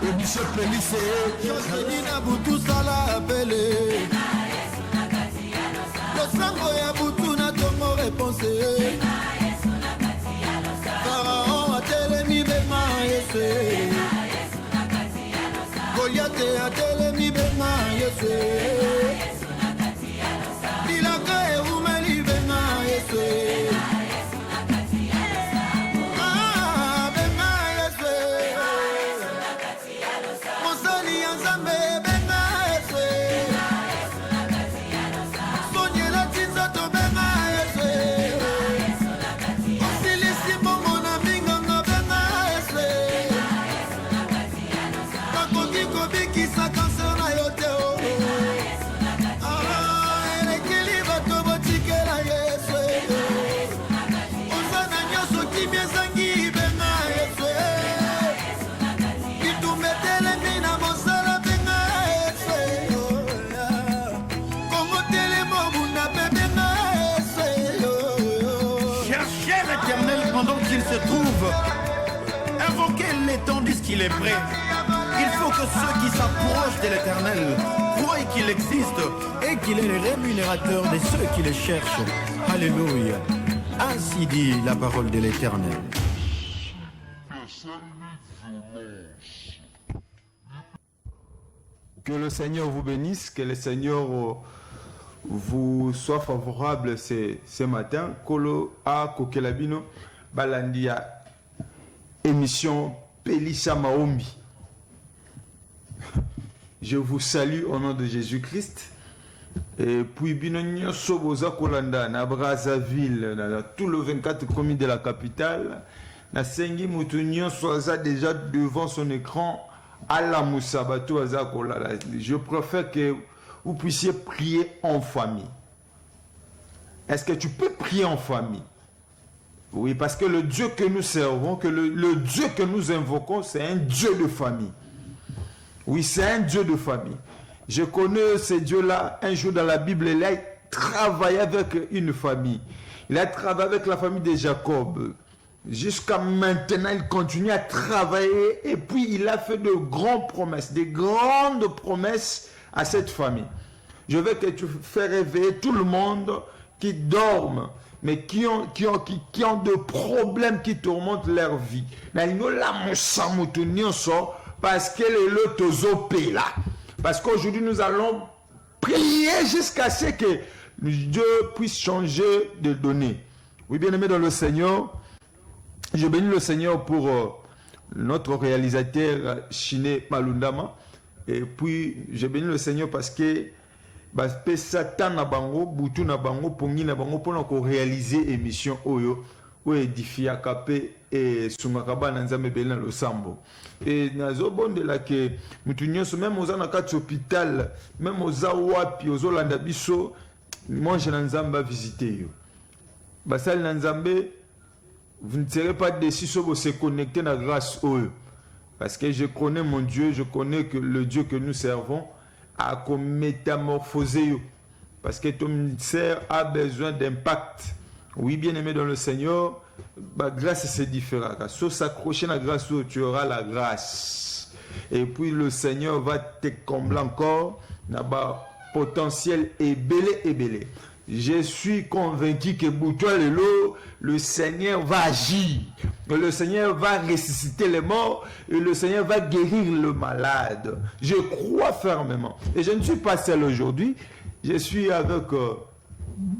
et Michel Pelissé Joselina Boutou Sala Pelé Le sango ya Boutou na tongo réponse Pharaon a telemi bema yese Goliath a telemi bema yese Bilaka e umeli bema yese Tandis qu'il est prêt, il faut que ceux qui s'approchent de l'Éternel croient qu'il existe et qu'il est le rémunérateur de ceux qui le cherchent. Alléluia. Ainsi dit la parole de l'Éternel. Que le Seigneur vous bénisse, que le Seigneur vous soit favorable ce matin. Kolo a kokelabino balandia émission Pelissa Maombi. Je vous salue au nom de Jésus-Christ. Et puis, Binonio Soboza Kolanda, na Brazzaville, dans tout le 24 commis de la capitale, na Sengi Moutounion soit déjà devant son écran, à la Moussabato Azakolala. Je préfère que vous puissiez prier en famille. Est-ce que tu peux prier en famille? Oui, parce que le Dieu que nous servons, que le Dieu que nous invoquons, c'est un Dieu de famille. Oui, c'est un Dieu de famille. Je connais ce Dieu-là. Un jour dans la Bible, il a travaillé avec une famille. Il a travaillé avec la famille de Jacob. Jusqu'à maintenant, il continue à travailler. Et puis, il a fait de grandes promesses, des grandes promesses à cette famille. Je veux que tu fasses réveiller tout le monde qui dorment, mais qui ont des problèmes qui tourmentent leur vie. Parce que le tozo là. Parce qu'aujourd'hui, nous allons prier jusqu'à ce que Dieu puisse changer de données. Oui, bien-aimés dans le Seigneur, je bénis le Seigneur pour notre réalisateur Chiné Malundama. Et puis, je bénis le Seigneur parce que Satan na bango, Boutou na bango, Pongi na bango, pour réaliser émission Oyo, ou édifier Kapé et Sumakaba Nanzame Belin le Sambo. Et nazo bon de la que Moutounion, même aux anakats hôpital, même aux awapi, aux Olanda Bisso, moi je n'anzamba visiter yo. Basal Nanzambe, vous ne serez pas déçus si vous se connecter à la grâce Oyo. Parce que je connais mon Dieu, je connais que le Dieu que nous servons a comme métamorphosé. Parce que ton ministère a besoin d'impact. Oui, bien-aimé dans le Seigneur, grâce c'est différent. Sauf s'accrocher à la grâce, tu auras la grâce. Et puis le Seigneur va te combler encore. Potentiel et belé. Je suis convaincu que pour toi, le Seigneur va agir. Le Seigneur va ressusciter les morts. Et le Seigneur va guérir le malade. Je crois fermement. Et je ne suis pas seul aujourd'hui. Je suis avec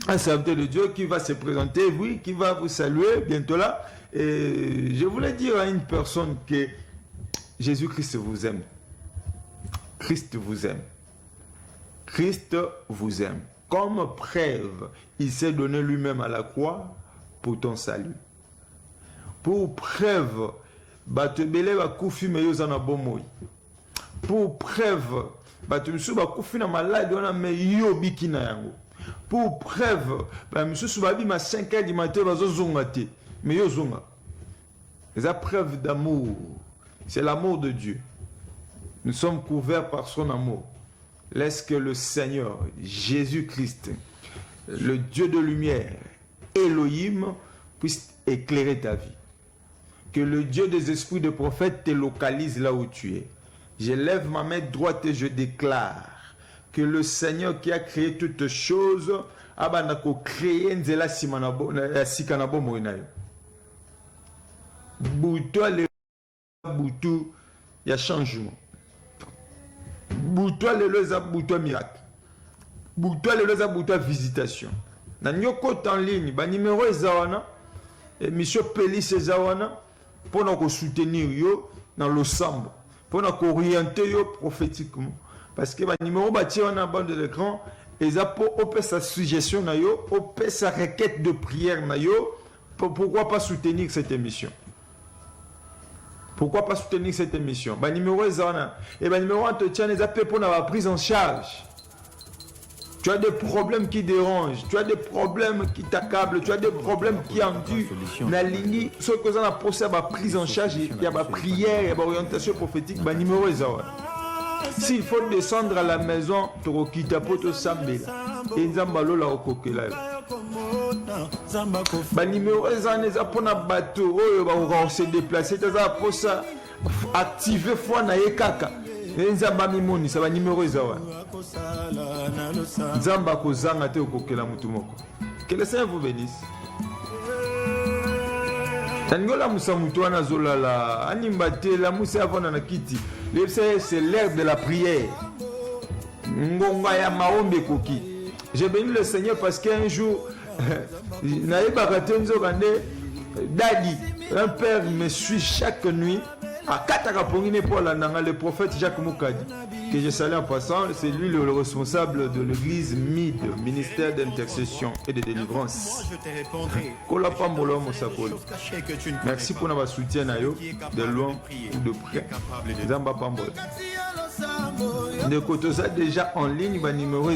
un serviteur de Dieu qui va se présenter, oui, qui va vous saluer bientôt là. Et je voulais dire à une personne que Jésus-Christ vous aime. Christ vous aime. Christ vous aime. Comme preuve, il s'est donné lui-même à la croix pour ton salut. Pour preuve, batebele va koufi meyozana bomoy. Pour preuve, batemsu va koufi na malade on a meyo bikina yango. Pour preuve, batemsu va bima 5 heures du matin bazozonga te, meyo zonga. C'est la preuve d'amour. C'est l'amour de Dieu. Nous sommes couverts par son amour. Laisse que le Seigneur, Jésus-Christ, le Dieu de lumière, Elohim, puisse éclairer ta vie. Que le Dieu des esprits de prophètes te localise là où tu es. Je lève ma main droite et je déclare que le Seigneur qui a créé toutes choses a créé nzela sika na bomoi na yo. Butu le butu ya changement. Butu le za butu miracle. Butu le za butu visitation. Na nyoko en ligne ba numéro ezawana émission Pélis ezawana pour nous soutenir yo dans le sambo, pour nous orienter yo prophétiquement parce que ba numéro bâti on a bande de l'écran et ça pour opérer sa suggestion na yo, opérer sa requête de prière na yo, pourquoi pas soutenir cette émission? Pourquoi pas soutenir cette émission? Ba numéro ezawana et ba numéro entretien les appels pour la prise en charge. Tu as des problèmes qui dérangent, tu as des problèmes qui t'accablent, tu as des problèmes qui endurent. La ligne, ce que vous avez posé à la prise en charge, il y a la prière, il y a l'orientation prophétique, le numéro est là. S'il faut descendre à la maison, tu vas quitter pour te sambler. Et Zambalo la okokela. Le numéro est là pour un bateau, on va se déplacer, tu vas pour ça activer foi na yekaka. Nzamba mimoni ça va numéro ezawa Nzamba kozanga te okokela mutu moko. Que le Seigneur vous bénisse. Tangola musa mutu wana zolala animbate la musa avona na kiti. C'est l'heure de la prière. Ngonga ya maombe koki. J'ai béni le Seigneur parce qu'un jour naïba katenzo kande dadi un père me suit chaque nuit. À le prophète Jacques Moukadi, que je salue en passant, c'est lui le responsable de l'église MID, ministère d'intercession et de délivrance. Merci pour notre soutien de loin ou de près. De côté déjà en ligne, numéro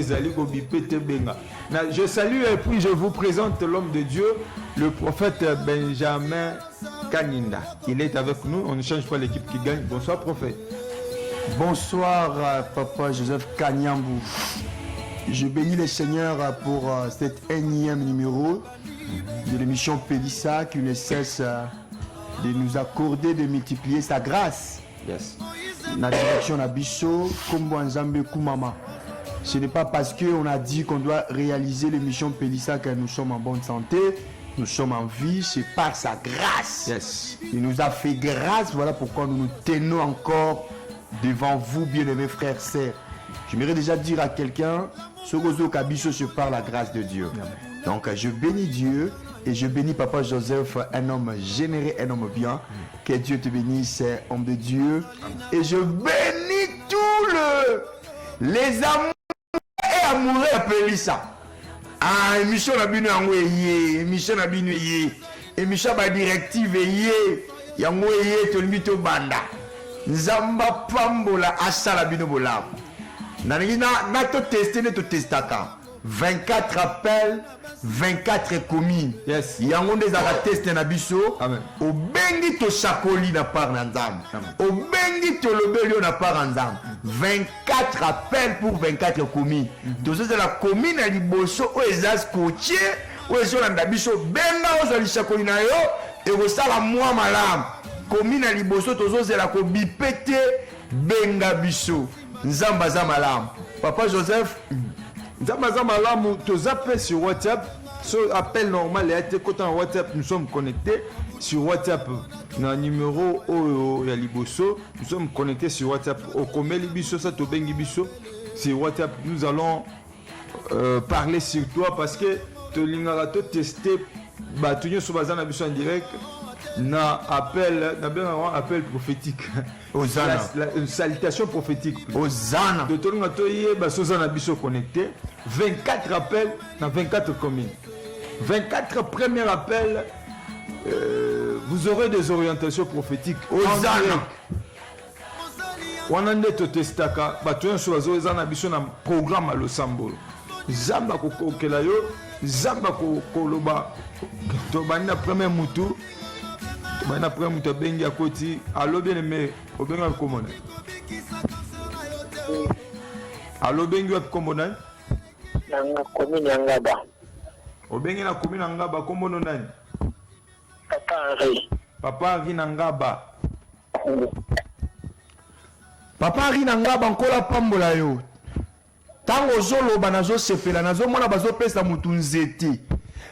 je salue et puis je vous présente l'homme de Dieu, le prophète Benjamin Kaninda. Il est avec nous, on ne change pas l'équipe qui gagne. Bonsoir prophète. Bonsoir papa Joseph Kanyambou. Je bénis le Seigneur pour cet énième numéro de l'émission Pélissa qui ne cesse de nous accorder, de multiplier sa grâce. Yes. La direction d'Abisso, Kombo Nzambe Kumama. Ce n'est pas parce qu'on a dit qu'on doit réaliser l'émission Pélissa que nous sommes en bonne santé. Nous sommes en vie, c'est par sa grâce. Yes. Il nous a fait grâce, voilà pourquoi nous nous tenons encore devant vous, bien-aimés frères et sœurs. J'aimerais déjà dire à quelqu'un, ce Gozo Kabiso, c'est par la grâce de Dieu. Amen. Donc je bénis Dieu et je bénis Papa Joseph, un homme généreux, un homme bien. Que Dieu te bénisse, homme de Dieu. Et je bénis tous les amours et amoureux appelés ça. Ah, émission na bino yango yé, émission na bino yé, émission ba directive yé, yango yé to limito banda. Nzamba pambola asala bino bolam. Nangi na to tester ne to testaka. 24 appels, 24 communes. Yes. Yango ndezaka tester na biso. Amen. Obengi to sakoli na par na nzambe. Obengi to lobeli na par nzambe. 24 appels pour 24 communes. Donc c'est la commune à liboso o ezas coaché o ezolanda biso benga ozali sakoli na yo et osala moi malam. Commune à liboso tozozela ko bipete benga biso. Nzamba za malam. Papa Joseph Nzamba malamu tozappe sur WhatsApp. Ce appel normal est été côté en WhatsApp, nous sommes connectés sur WhatsApp. Dans le numéro ya liboso, nous sommes connectés sur WhatsApp. Au Komeli biso ça to bengi biso sur WhatsApp. Nous allons parler sur toi parce que to lingara to tester ba tunyo so bazana biso en direct. Na appel, na bien un appel prophétique. Hosanna. Une salutation prophétique. Hosanna. De tout le monde toye ba sozana biso connecté. 24 appels dans 24 communes. 24 premiers appels, vous aurez des orientations prophétiques. Hosanna. Wanande to testaka ba tuyo so bazana biso na programme à Losambolo. Zamba ko kokela yo, zamba ko koloba. To banda premier mutu. Maintenant après mutu bengi akoti allo bien aimé obenga komona. Allo bengi wa komona. Nanga commune ya Ngaba. Obengi na commune ya Ngaba kombono nani? Papa Henri. Papa Henri na Ngaba. Papa Henri Nangaba nkola pambola yo. Tango zoloba nazo sepela nazo mona bazo pesa mutu nzete.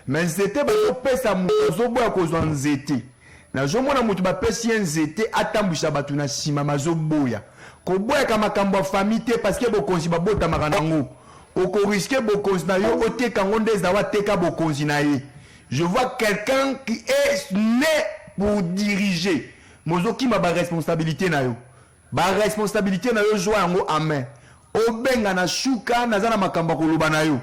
Mais nzete bazo pesa mutu zo boya kozwa nzete. Nazo mona mutu ba pesi nzete atambusha batu na sima mazo boya. Ko boya kama kambo famille te parce que bokonzi babota makanango. Oko risquer bokonzi na yo ote kangonde zawa teka bokonzi na ye. Je vois quelqu'un qui est né pour diriger. Mozoki ma ba responsabilité na yo. Ba responsabilité na yo joa yango amen. Obenga na shuka nazana makamba koloba na yo.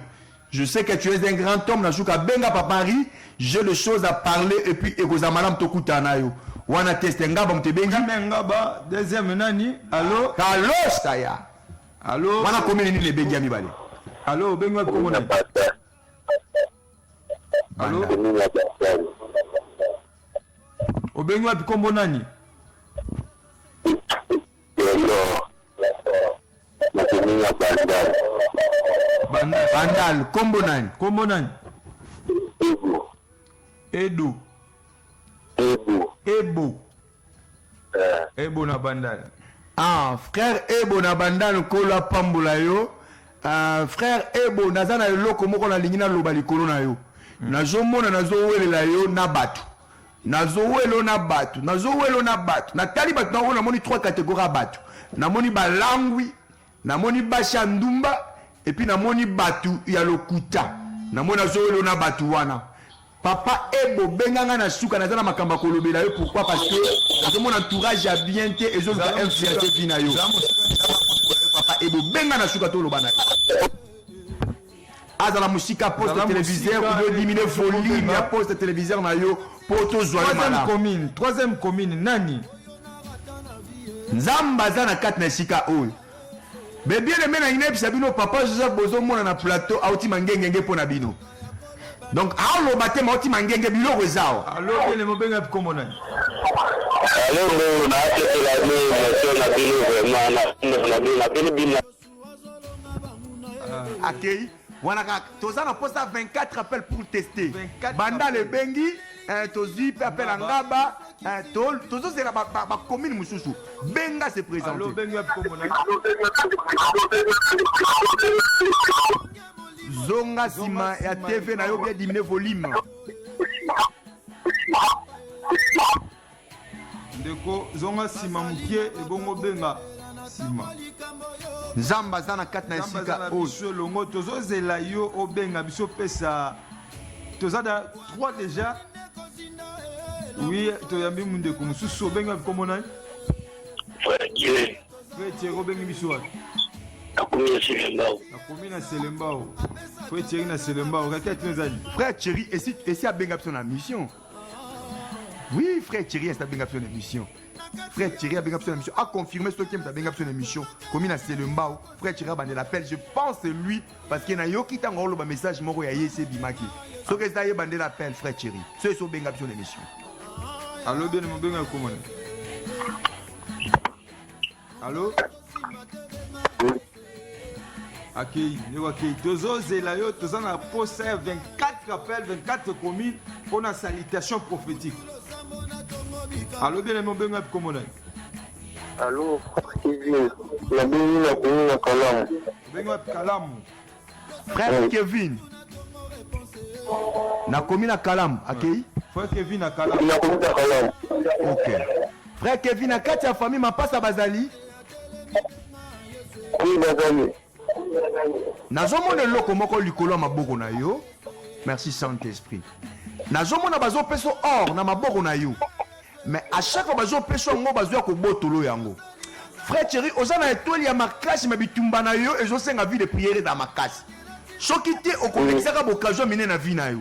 Je sais que tu es un grand homme na shuka benga papari, j'ai des choses à parler et puis ekoza malam tokuta na yo. Wana teste ngaba mtebengi. Ngaba deuxième nani? Allô? Allo saya. Allô? Wana komene ni le bengi ya mibale. Allô, benga kombo nani? Allô? Obenga kombo nani? Bandal, kombo nani? Kombo nani? Edu. Ebo na Bandal. Ah, frère Ebo na Bandal kola pambola yo. Frère Ebo nazana eloko moko na lingina loba likolo na yo. Nazomona nazowelela yo na batu. Nazowelo na batu. Natali batu na wona moni 3 catégories batu. Namoni balangwi, namoni basha ndumba et puis namoni batu ya lokuta. Namoni nazowelo na batu wana. Papa Ebo benganga na suka nazana makamba kolobela yo pourquoi parce que nazomona entourage ya bien te ezoka influencer bina yo. Papa Ebo benga na suka to lobana. Azala musika poste téléviseur ou diminuer volume ya poste téléviseur na yo pour to zoyer mala. Troisième commune nani? Nzamba za na 4 na sika oyo. Bébé le mena ine bisabino papa Joseph bozo mona na plateau auti mangengenge pona bino. Donc alo bate mauti mangenge bilo rezao. Allô, bien le mobenga kombo nani? Allô, na ate la ni na bino vraiment na bino. Akei wanaka tozana posta 24 appels pour tester. 24 Banda le bengi tozi pe appel ngaba tozo c'est la ba commune mususu. Benga se présenter. Allô, benga kombo nani? Zonga sima ya TV na yo bien diminuer volume. Ndeko zonga sima mukie ebongo benga sima. Nzamba za na 4 na sika oyo. Biso longo tozo zela yo obenga biso pesa. Toza da 3 déjà. Oui, toyambi mundeko mususu obenga kombo nani? Frère Thierry obengi biso wapi? Nakomi na Selembao. Frère Thierry na Selembao. Rakati nzali. Frère Thierry, et si a benga son mission. Oui, frère Thierry, est-ce benga son émission. Frère Thierry a benga son émission. A confirmé ce qui est benga son émission. Comme il a Selembao, frère Thierry a bandé l'appel. Je pense c'est lui parce qu'il y a qui t'a envoyé le message moro ya yese bimaki. Ce que ça y est bandé l'appel, frère Thierry. C'est son benga son émission. Allô, bien mon benga comment? Allô? Ok, tozo zelayo, tozo na poste 24 appels, 24 communes pour la salutation prophétique. Allô, bien mon benga comment? Allô, Kevin. La bini na kuni na Kalamu. Benga Kalamu. Frère Kevin. Na commune à Kalamu, ok? Frère Kevin à Kalamu. Na kuni na Kalamu. Ok. Frère Kevin a 4 famille ma passe à Bazali. Oui, Bazali. Nazomona loko moko likolo maboko na yo. Merci Saint-Esprit. Nazomona bazo peso or na maboko na yo. Mais à chaque fois bazo peso ngo bazo ko botolo yango. Frère Thierry, ozana etoli ya makasi mabitumba na yo ezo senga vie de prière dans makasi. Soki te okolekisaka bokazo mine na vie na yo.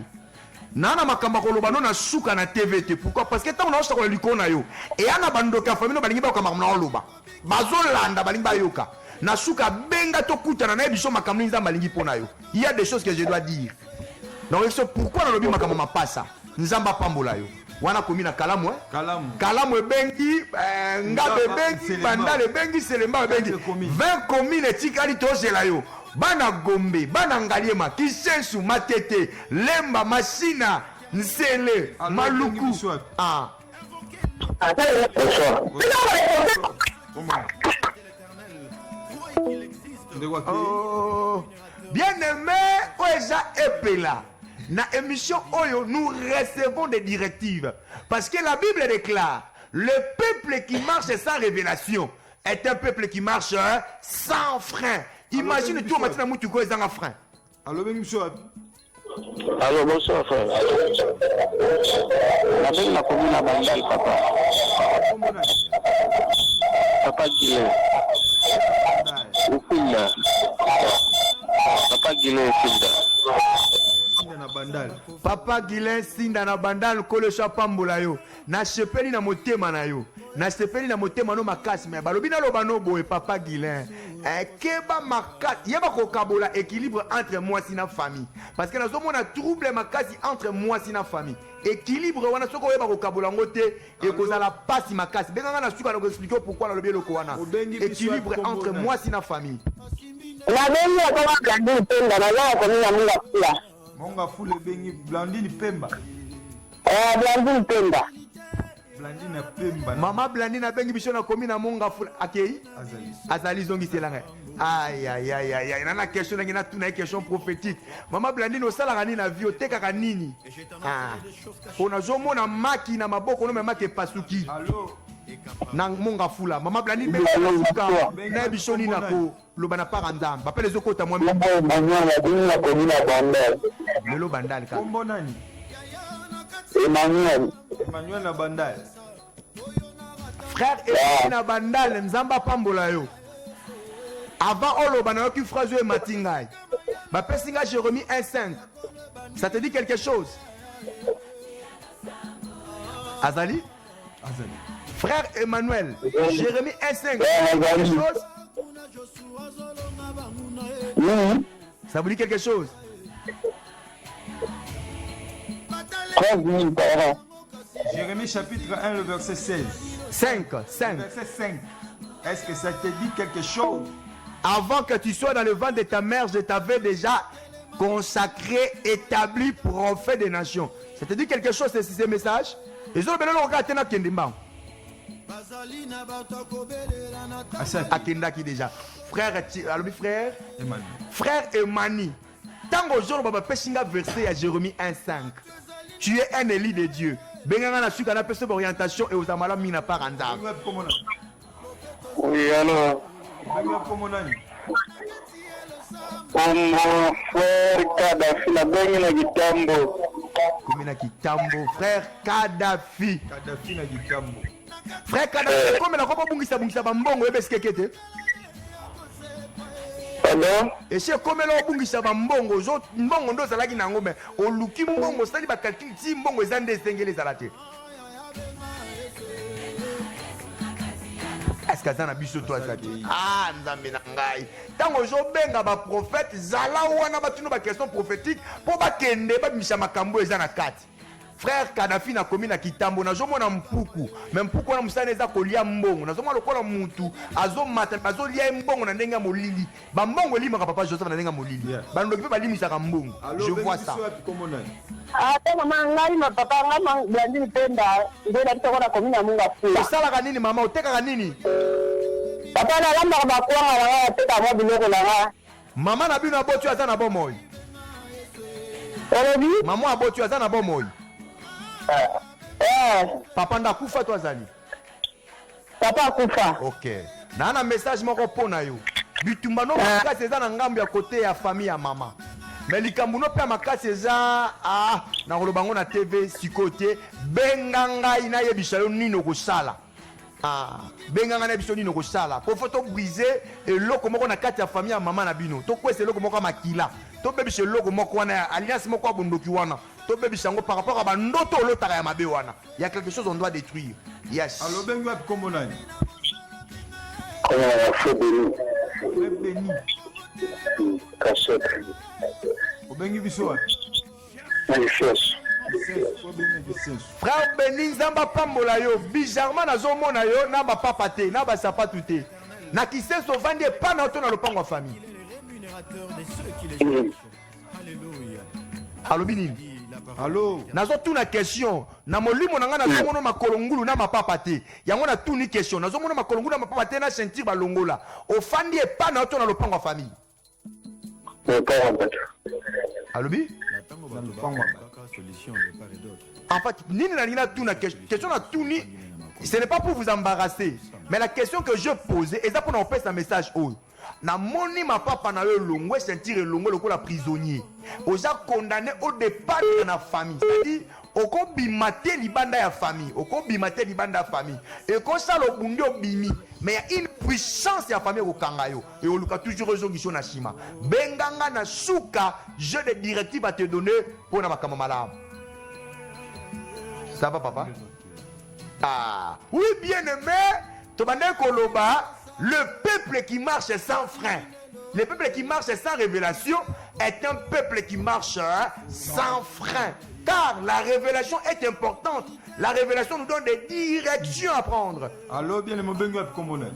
Nana makamba koloba no na suka na TVT. Pourquoi? Parce que tant on a acheté ko likolo na yo. Et ana bandoka famille no balingi ba ko makamba loba. Bazo landa balingi ba yoka. Nasuka benga to kutana na biso makambo nzamba lingi pona yo. Il y a des choses que je dois dire. Donc c'est pourquoi na lobi makambo mapasa. Nzamba pambola yo. Wana komi na Kalamu Kalamu bengi ngabe bengi bandale bengi Selemba bengi 20 communes tikali to zela yo. Bana Gombe, bana Ngaliema, Kisensu, Matete, Lemba, Masina, Nsele, Maluku. Ah. Oh. Bien-aimé, Oeja Epela. Dans l'émission Oyo, nous recevons des directives. Parce que la Bible déclare, le peuple qui marche sans révélation est un peuple qui marche sans frein. Imagine toi maintenant où tu es sans frein. Allô, bonsoir. Allô, bonsoir, frère. Avec la commune à Bandal, papa. Papa Guilin. Ufinda. Papa Guilin, Ufinda. Papa Guilin Sinda na bandal kolo chapambola yo. Na sepeli na motema na yo. Na sepeli na motema no makasi me balobi na loba no boye Papa Guilin. Keba makasi yeba ko kabola équilibre entre moi et na famille. Parce que nazo mona trouble makasi entre moi et na famille. Équilibre wana soko yeba ko kabola ngote et kozala pasi makasi. Benga na suka na ko expliquer pourquoi na lobi loko wana. Équilibre entre moi et na famille. La bengi ya kama Blandine Pemba na ya commune à Mungafula. Mungafula bengi Blandine Pemba. Blandine Pemba. Blandine Pemba. Mama Blandine bengi biso na commune à Mungafula. Akei? Azali zongi selanga. Aïe aïe aïe aïe. Nana question na tuna question prophétique. Mama Blandine osala nini na vie oteka nini? On a zomo na maki na maboko no me maki pasuki. Allô. Na Mungafula. Mama Blandine bengi suka na biso ni nako loba na parandam. Ba pele zokota moi. Lelo bandal ka. Kombo nani? Emmanuel. Emmanuel na bandal. Frère Emmanuel na bandal nzamba pambola yo. Avant oloba na yoki phrase yo matingai. Ba pesinga Jérémie 1:5. Ça te dit quelque chose? Azali? Azali. Frère Emmanuel, Jérémie 1:5. Quelque chose? Ça vous dit quelque chose? 13 000 par an. Jérémie chapitre 1, le verset 16. 5. Verset 5. Est-ce que ça te dit quelque chose? Avant que tu sois dans le ventre de ta mère, je t'avais déjà consacré, établi prophète des nations. Ça te dit quelque chose, ces messages? Les autres, maintenant, on regarde Tena Kendimba. Akendaki déjà. Frère Emmanuel. Frère Emmanuel. Tant qu'aujourd'hui, on va péchinga verset à Jérémie 1:5. Tu es un élu de Dieu. Benganga na suka na pese orientation et aux amala mina paranda. Oui, alors. Frère Kadhafi na bengi na Kitambo. Komina Kitambo, frère Kadhafi. Kadhafi na Kitambo. Frère Kadhafi, comme la kopa bungisa bambongo ebe skekete. Pardon? Et c'est comme la bungisa bambongo, zo mbongo ndo zalaki nango me oluki mbongo sali ba calcul ti mbongo ezande esengele zalate. Est-ce que ça n'a biso toi ça? Ah, nzambe na ngai. Tango zo benga ba prophète zala wana batunu ba question prophétique pour ba kende ba misha makambo ezana kati. Frère Kadhafi na komi na Kitambo na zomo na mpuku, même mpuku na musana eza kolia mbongo. Na zomo lokola mutu azo mata azo lia mbongo na ndenga molili. Ba mbongo lima ka papa Joseph na ndenga molili. Ba ndoki ba limisa ka mbongo. Je vois ça. Ata mama ngai na papa ngai Blandine Pemba ndio na bitoko na komi na Mungafula. Osala ka nini mama oteka ka nini? Papa na lamba ba kwanga na teka mo biloko na nga. Mama na bino abotu aza na bomoy. Olobi? Maman abotu aza na bomoy. Papa ndakufa to azali. Papa kufa. OK. Na message moko pona yo. Bitumba no makasi eza na ngambo ya côté ya famille ya mama. Mais likambu no pe makasi eza na kolobango na TV sikote benganga ina yebisa yo nino kosala. Benganga na biso nino kosala. Po photo briser et loko moko na kati ya famille ya mama na bino. To kwese loko moko makila. To bebisa loko moko wana alliance moko abondoki wana. To bebisa ngo par rapport à bandoto lotaka ya mabe wana. Il y a quelque chose on doit détruire. Yes. Alors bengi wapi kombo nani? Comment on fait béni? Béni. Cachette. Obengi biso wapi? Manifeste. Frère Béni Nzamba pambola yo bizarrement nazomona yo na ba papa te na ba sapatu te. Na kiseso vandi pa na to na lopango famille. Rémunérateur de ceux qui les cherchent. Alléluia. Alobini. Allô? Nazo tuna question. Na molimo na nga nazo mona makolongulu na mapapa te. Yango na tuni question. Nazo mona makolongulu na mapapa te na sentir balongola. Ofandi e pa na oto na lopango famille. Alobi? En fait, nini na nina tuna question na tuni. Ce n'est pas pour vous embarrasser, mais la question que je posais, et ça pour nous faire un message haut. Na moni ma papa na yo longo sentir longo loko la prisonnier. Oza condamné au départ de la famille. C'est-à-dire oko bimate libanda ya famille, oko bimate libanda ya famille. Et quand ça le bundi obimi, mais il y a une puissance ya famille au kangayo. Et on luka toujours résolution na shima. Benganga na suka, je des directives à te donner pour na makama malamu. Ça va papa? Ah, oui bien aimé, Tobande Koloba, le peuple qui marche sans frein, le peuple qui marche sans révélation est un peuple qui marche sans frein. Car la révélation est importante. La révélation nous donne des directions à prendre. Allô, bien aimé Bengi Komona.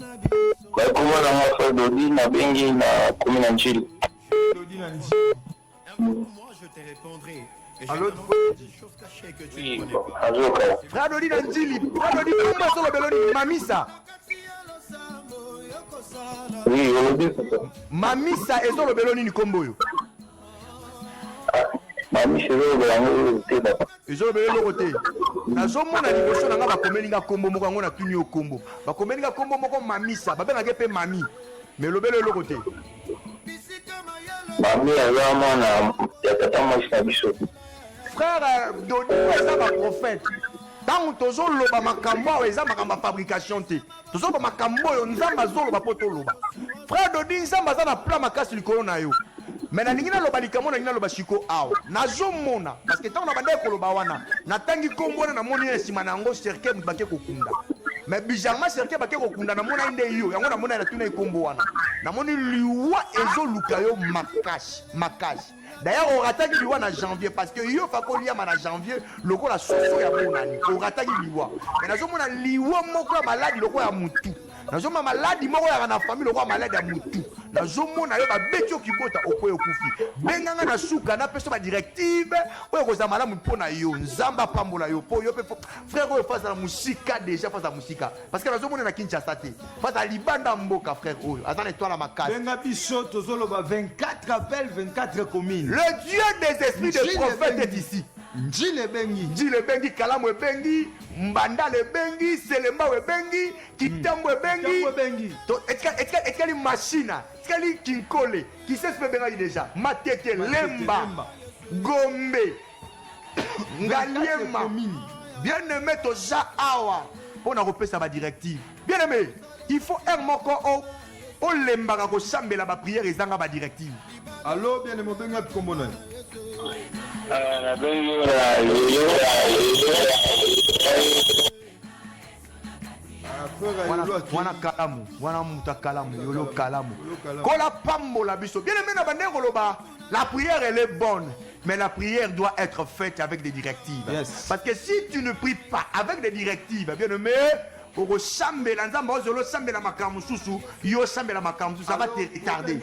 Moi je te répondrai. Allô? Frère Dodi Nandili, frère Dodi Mamisa. Oui, Mamisa et le Beloni ni Komboyo. Mamisa et le Beloni côté. Na zomo na liboso na nga ba komelinga kombo moko ngo na tuni o kombo. Ba komelinga kombo moko Mamisa, ba benga pe mami. Mais le Beloni côté. Mami ayama na tata machina biso. Frère Dodi est un prophète. Tant que tu as loba makambo eza makamba fabrication te. Tu as makambo yo nzamba zolo poto loba. Frère Dodi nzamba za na plan makasi likolo na yo. Mais na ningina loba likamo na ningina loba shiko awa. Nazo mona parce que tant na bande ko loba wana. Na tangi kombo na moni esima na ngo cercle mbake kokunda. Mais bijama cercle bake kokunda na mona inde yo. Yango na mona na tuna ikombo wana. Na moni liwa ezo lukayo makashi. D'ailleurs, on ratagi liwa na janvier parce que yo fa ko liama na janvier loko la soso ya bonani. On ratagi liwa. Mais nazo mona liwa moko ya maladi loko ya mutu. Nazo mona maladi moko ya na famille loko ya maladi ya mutu. Nazo mona yo ba betio kibota okoyo kufi. Benganga na suka na peso ba directive oyo ko za malamu mpona yo nzamba pambola yo po yo pe frère oyo face la musika déjà face la musika parce que nazo mona na Kinshasa te. Face à libanda mboka frère oyo. Attends toi la makasi. Benga biso tozoloba 24 appels, 24 communes. Le Dieu des esprits de prophètes est ici. Njile Bengi. Njile Bengi, Kalamu e Bengi, Mbanda le Bengi, Selemba e Bengi, Kitambo e Bengi. Est-ce qu'il y a une machine? Est-ce qu'il y a une kinkole? Qui sait ce que Bengi déjà? Matete, Lemba, Gombe, Ngaliema. Bien aimé, Toja Awa. On a repris sa directive. Bien aimé, il faut un moko au Lemba ko sambela ba prière et zanga ba directive. Allô, bien aimé Bengi Komona. Wana kalamu, wana muta kalamu, yolo kalamu. Kola pambola biso. Bien aimé na bandeko loba, la prière elle est bonne, mais la prière doit être faite avec des directives. Yes. Parce que si tu ne pries pas avec des directives, bien aimé, pour sambela nzamba ozolo sambela makamu susu, yo sambela makamu susu, ça va te tarder.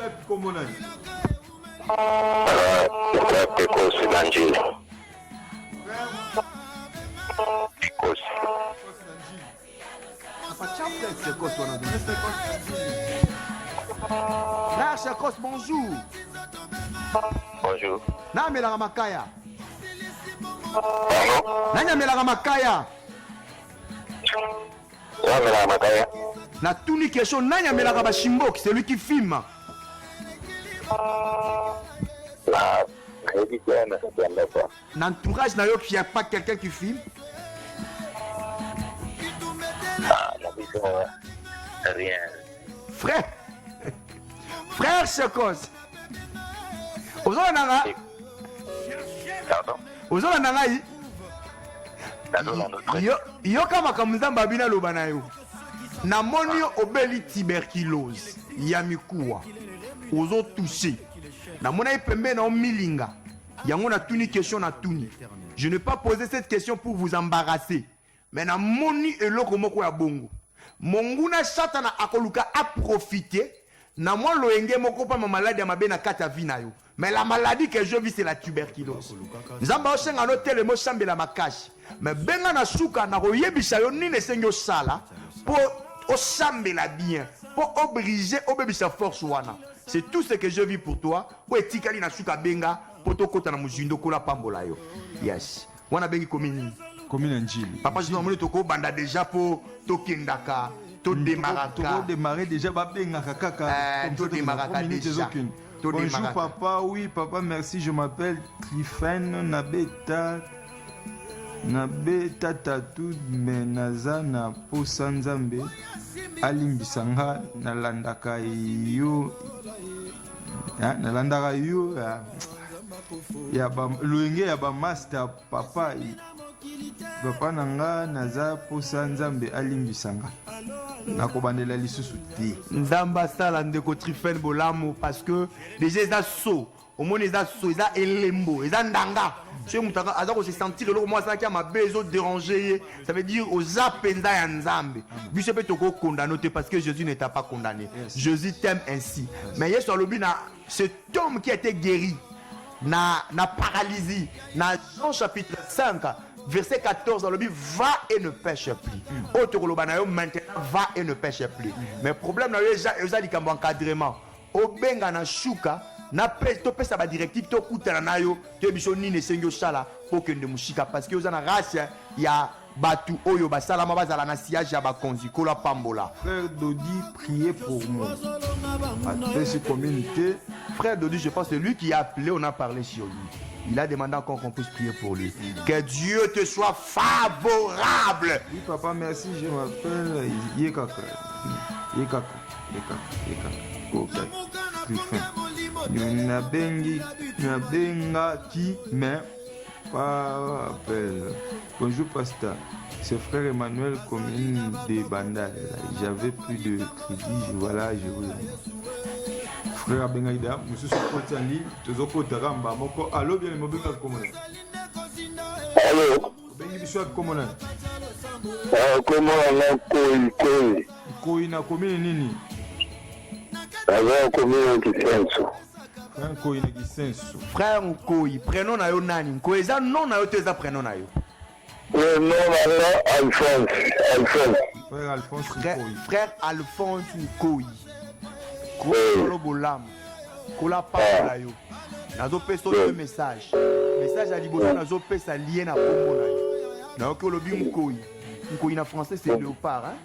Frère Chakos, bonjour. Bonjour. Namela Makaya. Namela Makaya. Na tuni question nanya melaka ba Shimbok, c'est lui qui filme. L'entourage n'a qu'il n'y a pas quelqu'un qui filme. Rien. Frère Chekos. Ozola nanga. Ozola nanga yi. Yo kama kamuzamba bina loba na yo. Na moni obeli tuberculose. Yamikuwa. Ozo touché. Na mona pembe na milinga. Yango na tuni question na tuni. Je n'ai pas posé cette question pour vous embarrasser. Mais na moni eloko moko ya bongo. Monguna satana akoluka a profiter. Na moi loenge moko pa ma malade ya mabe na kata vina yo. Mais la maladie que je vis, c'est la tuberculose. Nzamba osenga no telemo sambela makashi. Mais benga na suka na koyebisa yo nini sengo sala pour osambela bien, pour obliger obebisa force wana. C'est tout ce que je vis pour toi. Pour etikali na suka benga pour to kota na mujindo kola pambola yo. Yes. Wana bengi commune. Commune Njili. Papa je demande toko banda déjà pour tokendaka, to démaraka. To démarrer déjà ba benga kaka. To démaraka déjà. Bonjour papa, oui papa, merci, je m'appelle Cliffen Nabeta Tatu Menaza na Posa Nzambe Alimbisanga nalandaka yo ya ba luenge ya ba master papa papa nanga naza Posa Nzambe Alimbisanga nakobandela lisusu te nzamba sala ndeko Trifen Bolamo parce que déjà eza so au moins eza so eza elembo eza ndanga chez mutaka azako se sentir le moi ça qui a ma besoin déranger ça veut dire aux apenza ya nzambe biso pe toko condamné te parce que Jésus ne t'a pas condamné. Jésus t'aime ainsi mais yesu alobi na cet homme qui a été guéri na paralysie na Jean chapitre 5 verset 14 dans le Bible, va et ne pêche plus. Autre maintenant, va et ne pêche plus. Mais le problème, c'est que vous encadrement. Obenga na shuka, na tope sa ba directive, to kuta na yo, to biso ni ne sengyo sala, pour que ne mushika. Parce que vous avez une race, il y a batu oyo, basalama bazala na siège ya bakonzi, kola pambola. Frère Dodi, priez pour moi. À cette communauté. Frère Dodi, je pense que c'est lui qui a appelé, on a parlé sur lui. Il a demandé encore qu'on puisse prier pour lui. Que Dieu te soit favorable. Oui, papa, merci. Je m'appelle Yekaka. Ok. Nabenga qui, mais pas appel. Bonjour, pasteur. C'est frère Emmanuel, commune de Bandal. J'avais plus de crédit. Voilà, je vous frère Bengaïda, monsieur Sokotani, Tozoko Taramba, Moko, allo, bien les mobiles communs. Allô? Bengi Bissou Komona. Comment on a Koi na commune nini? Alors, commune qui senso. Frère Koi na Gisenso. Frère Nkoi, prénom na yo nani? Nkoi eza non na yo te eza prénom na yo. Le nom alors Alphonse. Frère Alphonse Frère Alphonse Nkoi. Kolo bolam. Kola pa yo. Nazo pesa un message. Message à liboso nazo pesa lien na kombo na yo. Na ko lobi Nkoi. Nkoi na français c'est léopard hein?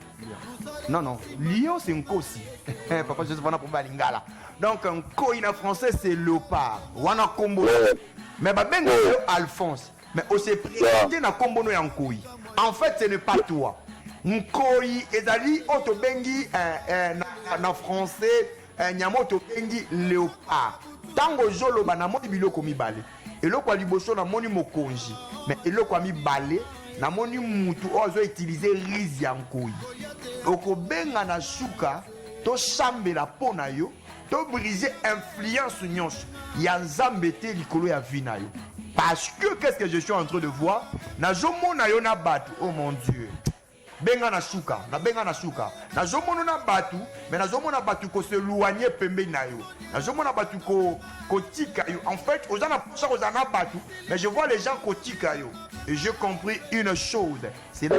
Non non, lion c'est Nkosi. Papa je sais pas pour balingala. Donc Nkoi na français c'est léopard. Wana kombo. Mais ba benga yo Alphonse. Mais on s'est présenté na kombo no ya Nkoi. En fait ce n'est pas toi. Nkoi ezali auto bengi na français nyamoto bengi léopard. Tango jolo ba na moni biloko mibale. Eloko a liboso na moni mokonji. Mais eloko a mibale na moni mutu ozo utiliser rizi ya Nkoi. Oko benga na shuka to sambela pona yo, to briser influence nyonso ya nzambe te likolo ya vie na yo. Parce que qu'est-ce que je suis en train de voir? Na jomona yo na batu, oh mon Dieu. Benga na suka, na benga na suka. Na jomona na batu, mais na jomona batu ko se loigner pembe na yo. Na jomona batu ko tika yo. En fait, aux gens na batu, mais je vois les gens ko tika yo. Et j'ai compris une chose, c'est là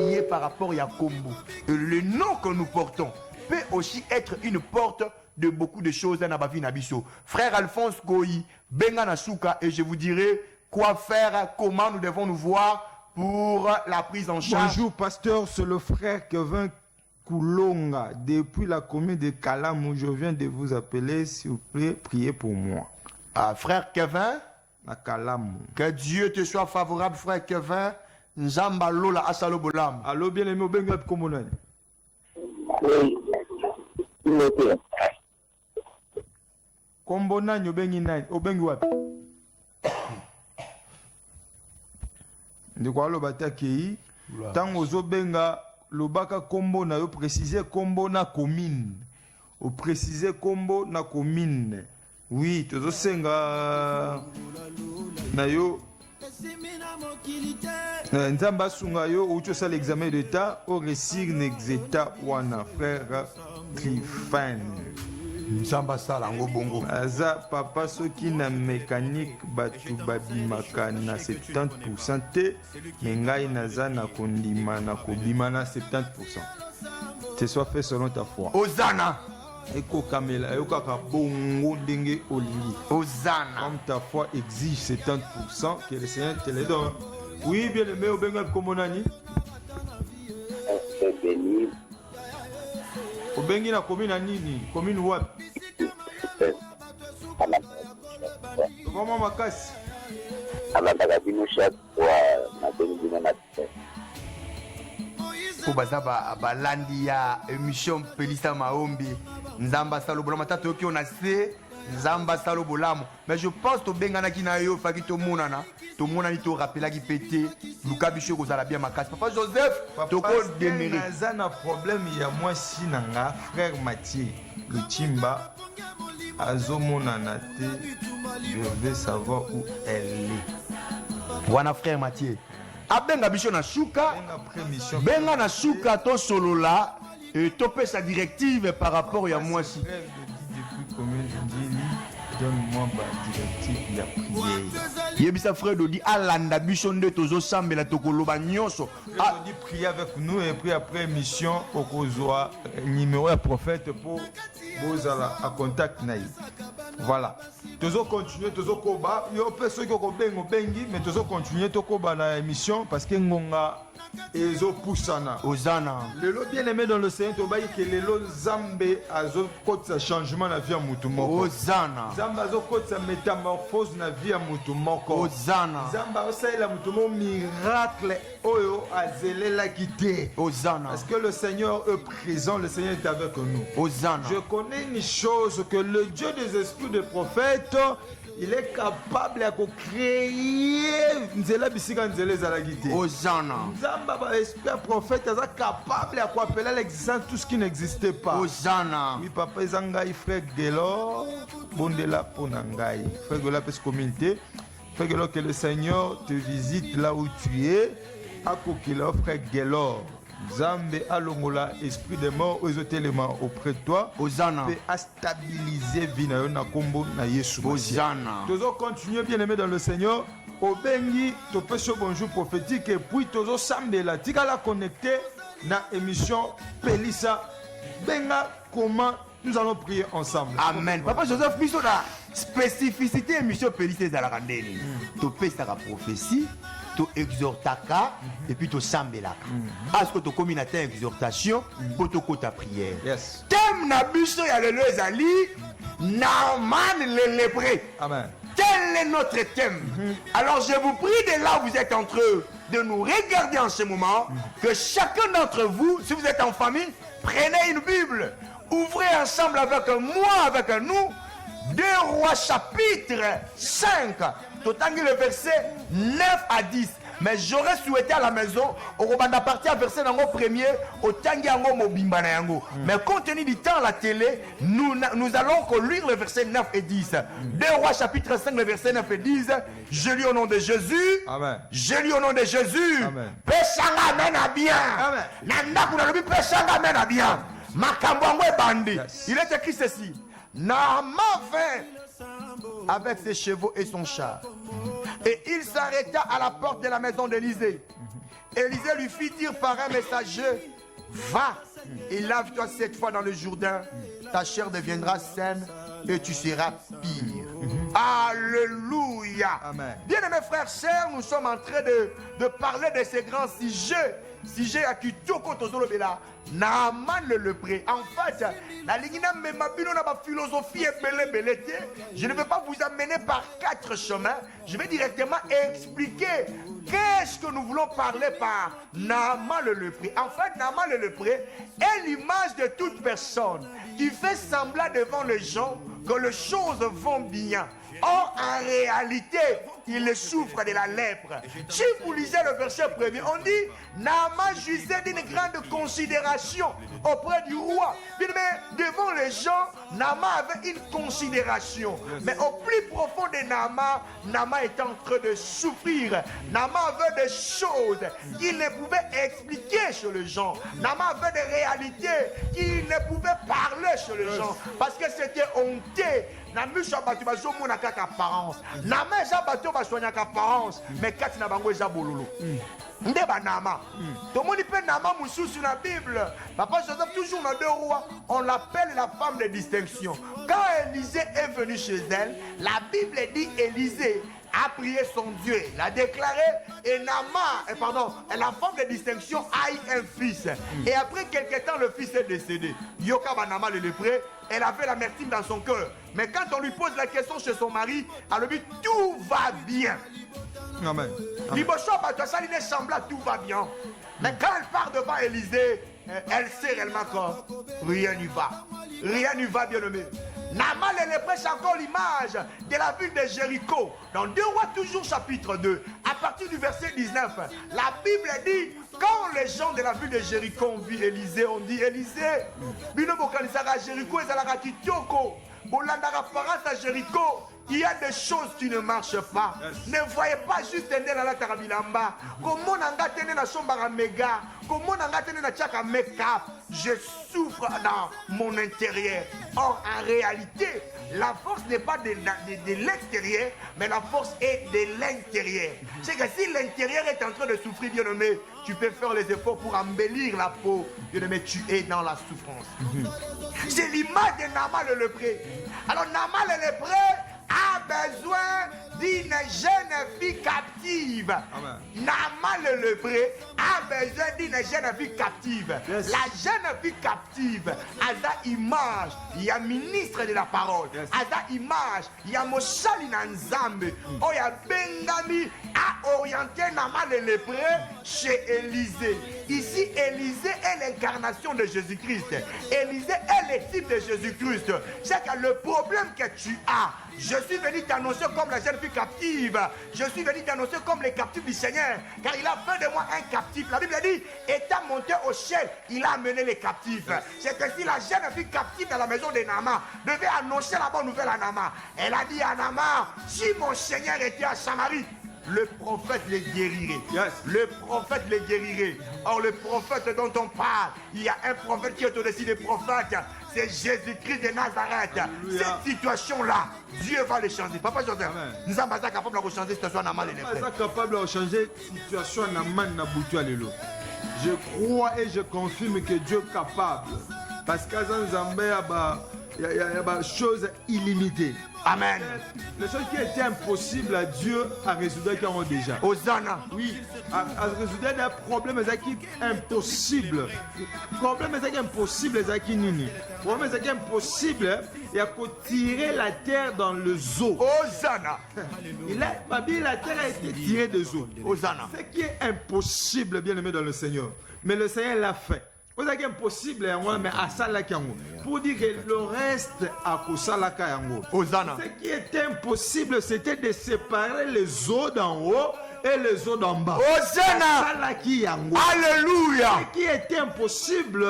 lié par rapport à Kombo. Et le nom que nous portons peut aussi être une porte de beaucoup de choses dans la vie Nabiso. Frère Alphonse Goyi, benga na suka, et je vous dirai quoi faire, comment nous devons nous voir pour la prise en charge. Bonjour pasteur, c'est le frère Kevin Koulonga depuis la commune de Kalamou. Je viens de vous appeler, s'il vous plaît, priez pour moi. Frère Kevin, à Kalamou. Que Dieu te soit favorable, frère Kevin. Nzamba Lola Asalo Bolam. Allô, bien aimé, Benga Komonan. Oui. Kombona nyobengi nani? Obengi wapi? Ndiko alo bataki tango zo benga lobaka kombo na yo préciser kombo na commune. O préciser kombo na commune. Oui, tozo senga na yo nzamba sunga yo ucho sa l'examen d'état au récit n'exéta wana frère Cliffen. Nzamba sala ngo bongo. Aza papa soki na mécanique batu babimaka na 70% te, mais ngai naza na kondima na kobima na 70%. C'est soit fait selon ta foi. Hosanna. Eko kamela yokaka bongo ndenge olingi. Hosanna. Comme ta foi exige 70%, que le Seigneur te le donne. Oui, bien aimé, au benga komonani. béni. Au bengi na commune nini? Commune wapi? Vraiment makasi. Alataka bino chaque fois na bengi bino na te. Po baza balandi ya émission Pelisa Maombi. Nzamba salo bolamo tata yoki on a se Nzamba salo bolamo. Mais je pense to bengana ki na yo faki to monana. To monani to rappela ki pété. Luka bicho ko zala bien makasi. Papa Joseph to ko déméré. Naza na problème ya moi si nanga frère Mathieu le Chimba azomonana te. Je veux savoir où elle est. Wana frère Mathieu. Abenga bicho na shuka. Benga na shuka to solola. Et topé sa directive par rapport à moi si. Donne-moi ma directive la prière. Yebisa frère Dodi alanda bicho nde tozo sambela tokoloba nyonso. A dit prier avec nous et puis après mission au kozwa numéro de prophète pour vous à contact naï. Voilà. Tozo continuer tozo koba yo pe ceux qui ko bengo bengi mais tozo continuer to koba na émission parce que ngonga ezo poussana. Hosanna. Le lot bien aimé dans le Seigneur to bayi que le lot zambe azo kotsa changement na vie ya mutu moko. Hosanna. Zamba azo kotsa métamorphose na vie ya mutu moko. Hosanna. Zamba osaila mutu mo miracle oyo azelela kité. Hosanna. Parce que le Seigneur est présent, le Seigneur est avec nous. Hosanna. Je connais une chose, que le Dieu des esprits de prophètes, il est capable de créer nzela bisika nzela ezalaki. Hosanna. Nzamba ba esprit prophète est capable de appeler l'existence tout ce qui n'existait pas. Hosanna. Oui papa ezangai frère Gelo, bondela ponangai. Frère Gelo pes communauté. Frère Gelo que le Seigneur te visite là où tu es. Akokila frère Gelo. Zambe alongola esprit de mort aux éléments auprès de toi. Hosanna. Et à stabiliser vie na kombo na Yesu. Hosanna. Toujours continuer bien aimé dans le Seigneur. Au bengi, tu peux ce bonjour prophétique et puis toujours sambela. Tu la connecter na émission Pelisa. Benga comment nous allons prier ensemble. Amen. Papa Joseph biso la spécificité émission Pelisa za la randeni. To pesa la prophétie. To exhortaka et puis to sambelaka. Est-ce que to communauté exhortation pour to kota prière. Yes. Thème na biso ya lelo ezali Naaman le lépré. Amen. Quel est notre thème? Alors je vous prie de là où vous êtes entre eux de nous regarder en ce moment, que chacun d'entre vous, si vous êtes en famille, prenez une Bible, ouvrez ensemble avec moi, avec nous, 2 Rois chapitre 5. Totangi le verset 9 à 10. Mais j'aurais souhaité à la maison, au Robanda partir à verset dans le premier, au Tangi Ango Mobimba Yango. Mais compte tenu du temps à la télé, nous allons lire le verset 9 et 10. 2 Rois chapitre 5, le verset 9 et 10. Je lis au nom de Jésus. Amen. Je lis au nom de Jésus. Amen. Peshanga mena bien. Amen. Nanda kuna lobi peshanga mena bien. Makambo bandi. Il est écrit ceci. Naaman vint avec ses chevaux et son char. Et il s'arrêta à la porte de la maison d'Élysée. Élysée lui fit dire par un messager, va et lave-toi 7 fois dans le Jourdain. Ta chair deviendra saine et tu seras pire. Alléluia. Amen. Bien-aimés frères, sœurs, nous sommes en train de parler de ces grands sujets. Sujet à Kitoko Tozolobela, Naaman le lépré. En fait, la lignina memabino na ba philosophie belé. Je ne vais pas vous amener par 4 chemins. Je vais directement expliquer qu'est-ce que nous voulons parler par Naaman le lépré. En fait, Naaman le lépré est l'image de toute personne qui fait semblant devant les gens que les choses vont bien. Or, en réalité, il souffre de la lèpre. Si vous lisez le verset premier, on dit Naaman jouissait d'une grande considération auprès du roi. Mais devant les gens, Naaman avait une considération. Mais au plus profond de Naaman, Naaman était en train de souffrir. Naaman avait des choses qu'il ne pouvait expliquer sur les gens. Naaman avait des réalités qu'il ne pouvait parler sur les gens. Parce que c'était honteux. Namusha batu bazomona kaka apparence. Naaman eza bato basoignaka apparence, mais kati na bango eza bololo. Nde ba Naaman. Tomoni pe Naaman mususu na Bible. Papa Joseph toujours dans 2 rois, on l'appelle la femme de distinction. Quand Élisée est venu chez elle, la Bible dit Élisée a prié son Dieu, l'a déclaré, et Naaman, la femme de distinction a eu un fils. Et après quelques temps, le fils est décédé. Yoka ba Naaman le lépreux, elle avait l'amertume dans son cœur. Mais quand on lui pose la question chez son mari, elle lui dit tout va bien. Amen. Tout va bien. Mais quand elle part devant Élisée, elle sait réellement que rien n'y va. Rien n'y va, bien aimé. Naaman le lépreux, c'est encore l'image de la ville de Jéricho. Dans 2 Rois, toujours chapitre 2, à partir du verset 19, la Bible dit, quand les gens de la ville de Jéricho ont vu Élisée, on dit Élisée, bino bokanisaka Jéricho et zalaka kitoko, bolandaka parents à Jéricho. Il y a des choses qui ne marchent pas. Ne voyez pas juste un dans la tarabilamba. Comment on a tenu la chambre à méga. Comment on a tenu la tchaka make-up. Je souffre dans mon intérieur. Or, en réalité, la force n'est pas de l'extérieur, mais la force est de l'intérieur. C'est que si l'intérieur est en train de souffrir, bien aimé, tu peux faire les efforts pour embellir la peau. Bien aimé, tu es dans la souffrance. C'est l'image de Naaman le lépreux. Alors, Naaman le lépreux a besoin d'une jeune fille captive. Amen. Naaman le lépreux a besoin d'une jeune fille captive. Yes. La jeune fille captive a sa image. Il y a ministre de la parole. Yes. A sa image. Il y a Moshali Nanzambe. Oh, il y a Bengami a orienté Naaman le lépreux chez Élisée. Ici, Élisée est l'incarnation de Jésus-Christ. Élisée est le type de Jésus-Christ. C'est que le problème que tu as, je suis venu t'annoncer comme la jeune fille captive. Je suis venu t'annoncer comme les captifs du Seigneur. Car il a fait de moi un captif. La Bible dit, étant monté au ciel, il a amené les captifs. C'est que si la jeune fille captive dans la maison de Naaman devait annoncer la bonne nouvelle à Naaman, elle a dit à Naaman, si mon Seigneur était à Samarie, le prophète les guérirait. Yes. Le prophète les guérirait. Or, le prophète dont on parle, il y a un prophète qui est au-dessus des prophètes. C'est Jésus-Christ de Nazareth. Alléluia. Cette situation-là, Dieu va les changer. Papa Joseph, Amen. nous sommes pas capables de changer cette situation à Naaman et les Pas frères. capable de changer la situation Naaman na butu alelo. Je crois et je confirme que Dieu est capable. Parce qu'à Zambé, il y a des choses illimitées. Amen. Les choses qui étaient impossibles à Dieu à résoudre qui ont déjà. Hosanna. Oui, à résoudre des problèmes qui sont impossibles. Problèmes qui sont impossibles, qui nini. Problèmes qui sont impossibles, il y a qu'à tirer la terre dans le zoo. Hosanna. La terre a été tirée de zoo. Hosanna. Ce qui est impossible, bien aimé dans le Seigneur. Mais le Seigneur l'a fait. C'est impossible, mais à Salaka. Pour dire que le reste à Salaka. Hosanna. Ce qui était impossible, c'était de séparer les eaux d'en haut et les eaux d'en bas. Hosanna. Salaki yango. Alléluia. Ce qui était impossible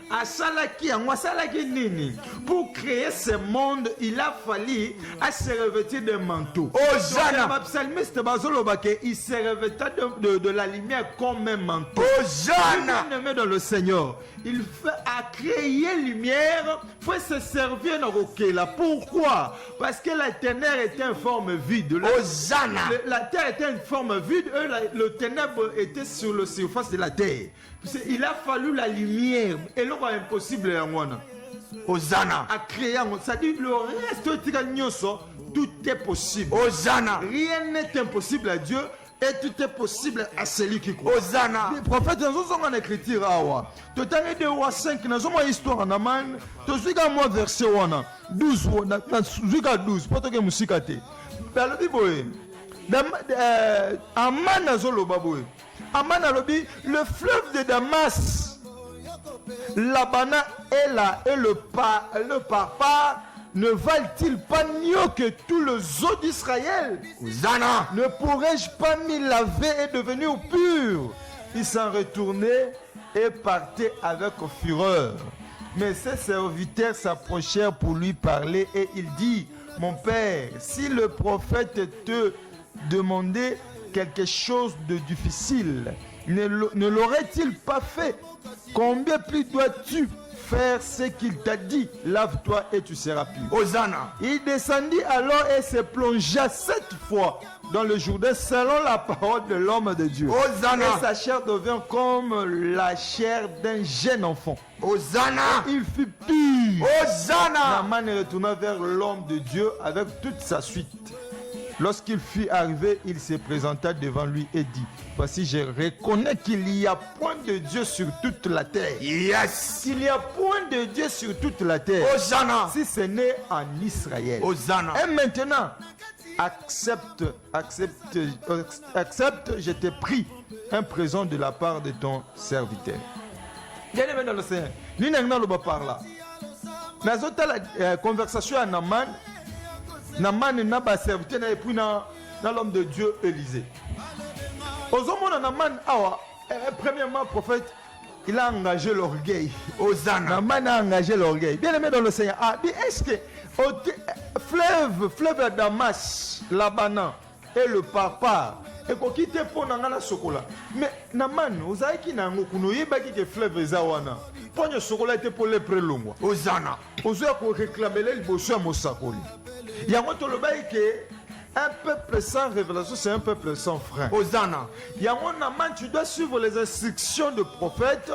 à Salaki yango, Salaki nini. Pour créer ce monde, il a fallu à se revêtir de manteau. Hosanna. Le psalmiste Bazolobake, il se revêtait de la lumière comme un manteau. Hosanna. Bien-aimé dans le Seigneur, il fait à créer lumière, il faut se servir dans le là. Pourquoi? Parce que la ténèbre était en forme vide. Hosanna. La terre était en forme vide, le ténèbre était sur la surface de la terre. Il a fallu la lumière. Et là, c'est impossible. Hosanna. À créer, c'est-à-dire le reste, tout est possible. Hosanna. Rien n'est impossible à Dieu. Et tout est possible à celui qui croit. Hosanna. Les prophètes, nous sommes en écriture. Tu as dit 2 5, nous sommes en histoire en Aman. Tu as dit moi verset 12, 12, pour que musique a été. Aman azolo baboy. Aman alobi, le fleuve de Damas, Labana est là et le papa ne valent-ils pas mieux que tous les eaux d'Israël? Hosanna. Ne pourrais-je pas m'y laver et devenir pur? Ils s'en retournaient et partaient avec fureur. Mais ses serviteurs s'approchèrent pour lui parler et il dit, mon père, si le prophète te demandait quelque chose de difficile, ne l'aurait-il pas fait? Combien plus dois-tu faire ce qu'il t'a dit? Lave-toi et tu seras pur. Hosanna. Il descendit alors et se plongea 7 fois dans le Jourdain selon la parole de l'homme de Dieu. Hosanna. Et sa chair devint comme la chair d'un jeune enfant. Hosanna. Il fut pur. Hosanna. Naaman retourna vers l'homme de Dieu avec toute sa suite. Lorsqu'il fut arrivé, il se présenta devant lui et dit, voici, je reconnais qu'il n'y a point de Dieu sur toute la terre. Yes. Qu'il n'y a point de Dieu sur toute la terre. Hosanna. Si ce n'est en Israël. Hosanna. Et maintenant, accepte, je t'ai pris un présent de la part de ton serviteur. Bien aimé dans le Seigneur, nous n'avons pas parlé. Dans la conversation à Naaman, Naaman n'a pas serviteur et puis dans l'homme de Dieu Élisée. Aux hommes de Naaman, premièrement, le prophète, il a engagé l'orgueil. Hosanna. Naaman a engagé l'orgueil. Bien aimé dans le Seigneur, est-ce que fleuve Damas, Labanan et le papa, et qu'on quitte pour n'angana sokola. Mais Naaman, vous savez qui n'a pas que fleuve Zawana. Pour le sokola était pour les prélongos. Hosanna. Vous avez réclamé les bossus à Mosakoli. Il y a un bail que un peuple sans révélation, c'est un peuple sans frein. Hosanna. Il y a un amant, tu dois suivre les instructions de prophète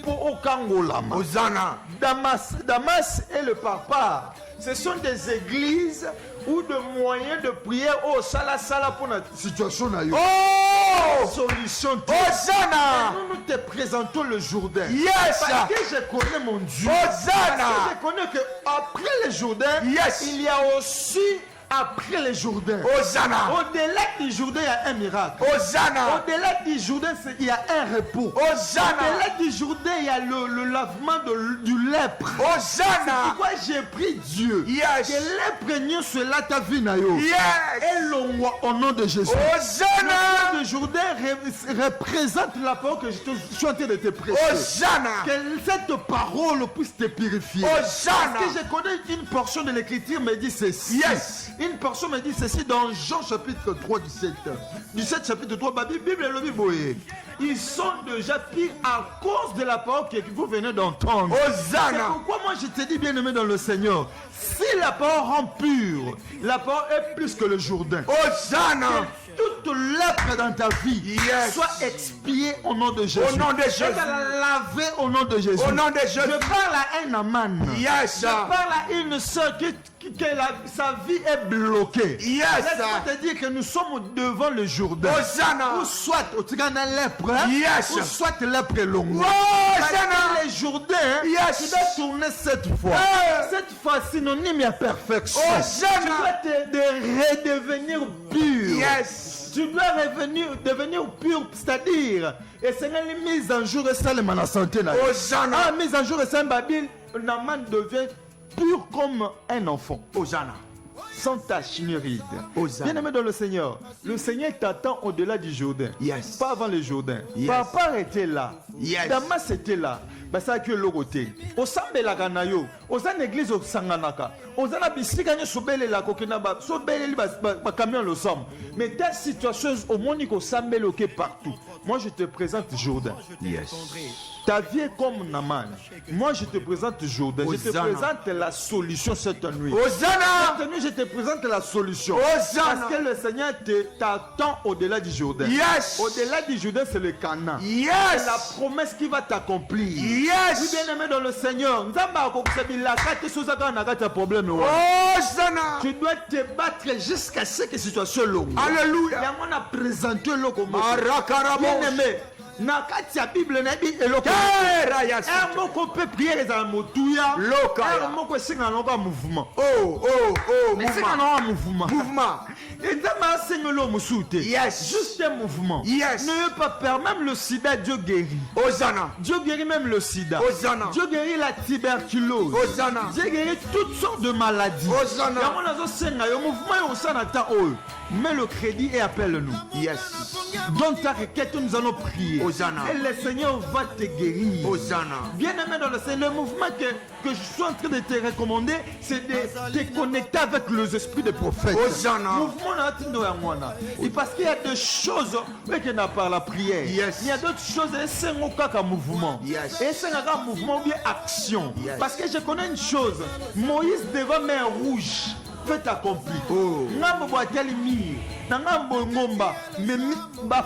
pour Okangolama. Hosanna. Damas et le papa, ce sont des églises ou de moyens de prière. Oh, sala pour notre situation. Oh! Solution. Hosanna. Nous te présentons le Jourdain. Yes. Parce que je connais mon Dieu. Hosanna. Parce que je connais qu'après le Jourdain, Yes. il y a aussi après le Jourdain. Hosanna. Au-delà du Jourdain, il y a un miracle. Hosanna. Au-delà du Jourdain, il y a un repos. Hosanna. Au-delà du Jourdain, il y a le lavement du lèpre. Hosanna. Pourquoi j'ai pris Dieu? Yes. Que lèpre n'y cela ta vie nayo. Yes. Et l'on au nom de Jésus. Hosanna. Le Jourdain représente la parole que je suis en train de te prêcher. Hosanna. Que cette parole puisse te purifier. Hosanna. Parce que je connais une portion de l'écriture me dit ceci. Yes. Une portion me dit ceci dans Jean chapitre 3, 17. 17 chapitre 3, la Bible et le Bible. Ils sont déjà pires à cause de la parole que vous venez d'entendre. Hosanna. C'est pourquoi moi je te dis, bien aimé dans le Seigneur, si la parole rend pure, la parole est plus que le Jourdain. Hosanna. Toute lèpre dans ta vie Yes. soit expiée au nom de Jésus. Au nom de Jésus. Et lavée au nom de Jésus. Au nom de Jésus. Je parle à un amant. Yes. Je parle à une soeur sa vie est bloquée. Yes. Laisse-moi te dire que nous sommes devant le Jourdain. Hosanna. Ou soit au tigana lèpre. Yes. Ou soit lèpre longue. Hosanna. Les Jourdains, Yes. tu dois tourner 7 fois. Cette fois synonyme à perfection. Hosanna. Tu dois redevenir pur. Yes. Tu dois devenir pur, c'est-à-dire, et c'est une mise en jour et ça le la santé. Hosanna. Ah, mise en jour et ça, Babyle, Naaman devient pur comme un enfant. Hosanna. Sans tache ni ride. Hosanna. Bien aimé dans le Seigneur t'attend au-delà du Jourdain. Yes. Pas avant le Jourdain. Yes. Papa était là. Yes. Damas était là. Ça que l'eau côté. Au sambelaka na yo. Au san église au sanganaka. Au san abisika ni sobele la kokena ba. Sobele ba camion le somme. Mais ta situation au monde ko sambeloke partout. Moi je te présente Jourdain. Yes. Ta vie est comme Naaman. Moi je te présente Jourdain. Je te Hosanna. présente la solution cette nuit. Hosanna. Cette nuit je te présente la solution. Hosanna. Parce que le Seigneur t'attend au-delà du Jourdain. Yes. Au-delà du Jourdain c'est le Canaan. Yes. C'est la promesse qui va t'accomplir. Yes. Oui, bien aimé dans le Seigneur. Hosanna. Tu dois te battre jusqu'à ce que la situation longue. Alléluia. Et on a présenté le Marakaramos. bien aimé. na kati ya Bible na bi eloko Kera ya un moko pe prière za motuya Loka ya. un moko singa na mouvement Oh, singa mouvement. na mouvement Mouvement. et dans ma singolo musute Yes. juste un mouvement Yes. ne veut pas peur même le sida Dieu guérit Hosanna. Dieu guérit même le sida Hosanna. Dieu guérit la tuberculose Hosanna. Dieu guérit toutes sortes de maladies Hosanna. yango nazo senga yo mouvement yo sana ta oyo mets le crédit et appelle-nous Yes. donne ta requête, nous allons prier. Hosanna. Et le Seigneur va te guérir. Hosanna. Bien aimé dans le Seigneur, le mouvement que je suis en train de te recommander, c'est de te connecter avec les esprits des prophètes. Hosanna. Mouvement na tindo ya mwana. Et parce qu'il y a des choses qui n'a pas la prière. Yes. Il y a d'autres choses et c'est un kaka mouvement. Yes. Et c'est un mouvement ou bien action. Yes. Parce que je connais une chose. Moïse devant mer rouge. Fait accompli. Oh. Ngambo bwateli mir. Na ngambo ngomba. Mais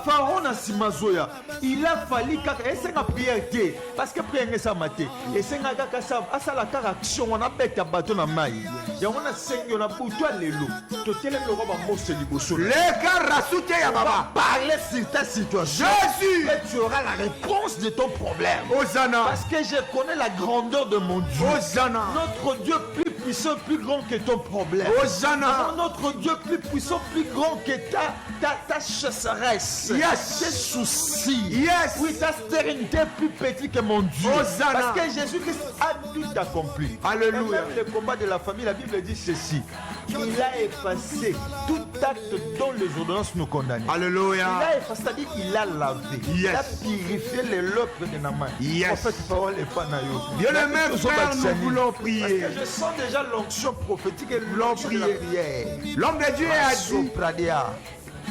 Pharaon na simazoya. Il a fallu kaka. Et c'est une prière te. Parce que prière n'est pas maté. Et c'est une kaka ça. Asa la kaka action. On a bête à bateau na maï. Et on a seigneur na boutoua lelo. Totele le roba mose liboso. Les gars rasute ya On va baba. parler sur ta situation. Jésus. Et tu auras la réponse de ton problème. Hosanna. Parce que je connais la grandeur de mon Dieu. Hosanna. Notre Dieu plus puissant, plus grand que ton problème. Hosanna. Notre Dieu plus puissant, plus grand que ta chasseresse. Yes. Tes soucis. Yes. Oui, ta stérilité est plus petite que mon Dieu. Hosanna. Parce que Jésus-Christ a tout accompli. Alléluia. Et même le combat de la famille, la Bible dit ceci. Il a effacé tout acte dont les ordonnances nous condamnent. Alléluia. Il a effacé, c'est-à-dire qu'il a lavé. Yes. Il a purifié les lèpres de Naman. Yes. En fait, parole est pas naïve. Bien-aimés frères, nous voulons prier. Parce que je sens déjà l'onction prophétique et l'onction de la prier. prière. L'homme de Dieu a dit, Sopradia.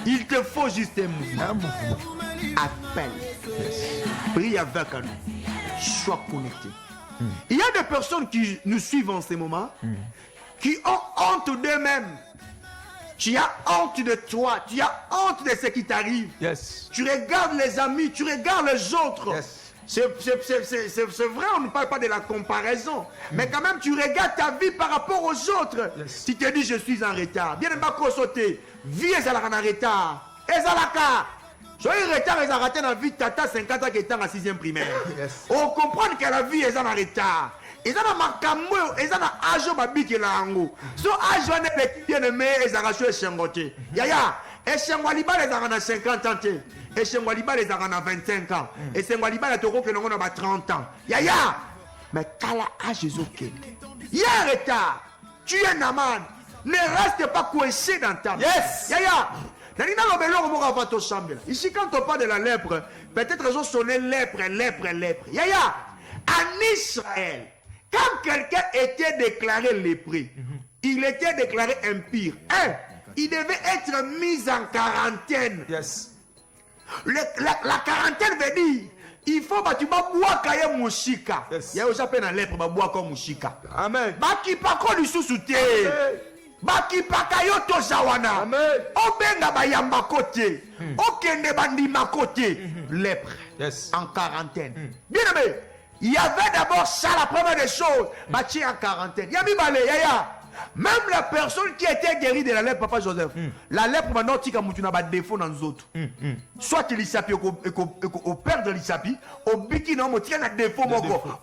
il te faut juste un mouvement. Un mouvement. Appelle. Prie avec nous. Sois connecté. Il y a des personnes qui nous suivent en ce moment, qui ont honte d'eux-mêmes. Tu as honte de toi, tu as honte de ce qui t'arrive. Yes. Tu regardes les amis, tu regardes les autres. Yes. C'est vrai, on ne parle pas de la comparaison. Mais quand même, tu regardes ta vie par rapport aux autres. Yes. Tu te dis, je suis en retard. Bien, ne sauter. Vie est en retard. Ezalaka. Je suis en retard, ils ont raté la vie de Tata 50 ans qui est en 6e primaire. Yes. On comprend que la vie est en retard. Ils ont makambo, ils ont âge babi qui la ango. So âge on est bien aimé, ils ont racheté chengoté. Yaya, et chengwaliba les ont 50 ans. Et chengwaliba les ont 25 ans. Et chengwaliba les toko que l'on a 30 ans. Yaya, mais kala âge est ok. Il y a un retard. Tu es Naman. Ne reste pas coincé dans ta vie. Yes. Yaya. Ici, quand on parle de la lèpre, peut-être ils ont sonné lèpre. Yaya, en Israël, quand quelqu'un était déclaré lépreux, il était déclaré impur. Il devait être mis en quarantaine. Yes. La quarantaine veut dire, il faut que tu bois kaya mushika. Yes. Il y a aussi un lèpre, bois comme mushika. Amen. Baki pako lisusu te. Baki pakayo to zawana. Amen. Obenga bayamba kote. Okende bandima kote. Lèpre. Yes. En quarantaine. Bien aimé. Il y avait d'abord ça, la première des choses. Bati en quarantaine. Yami balé, yaya. Même la personne qui était guérie de la lèpre, Papa Joseph, la lèpre maintenant, tu as des défauts dans nous autres. Soit tu l'issapi au père de l'issapi, au biki non, tu as des défauts.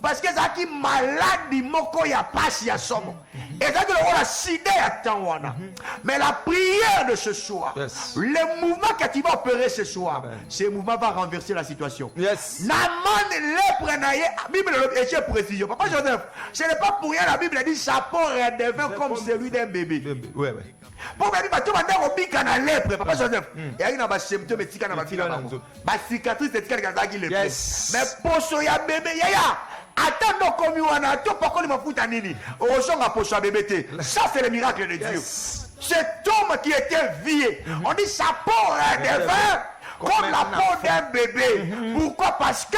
Parce que ça qui maladie, moko ya passe ya somme. Et ça que le sida ya tanwana. Mais la prière de ce soir, le mouvement que tu vas opérer ce soir, ce mouvement va renverser la situation. Yes. Naman lèpre naïe, Bible est précision. Papa Joseph, ce n'est pas pour rien la Bible dit sa peau redevint comme celui d'un bébé. Ouais. Pour me dire, tu vas dire au bika na lèpre, Papa Joseph. Et il y a des symptômes, mais tika na bafila na bango. Ba cicatrice c'est tika na qui lèpre. Mais poso ya bébé, yaya. Attends donc comme wana, tu pas qu'on mafuta nini. Ozonga poso ya bébé te. Ça c'est le miracle de Dieu. Cet homme qui était vieux, on dit sa peau redevint comme la peau d'un bébé. Pourquoi? Parce que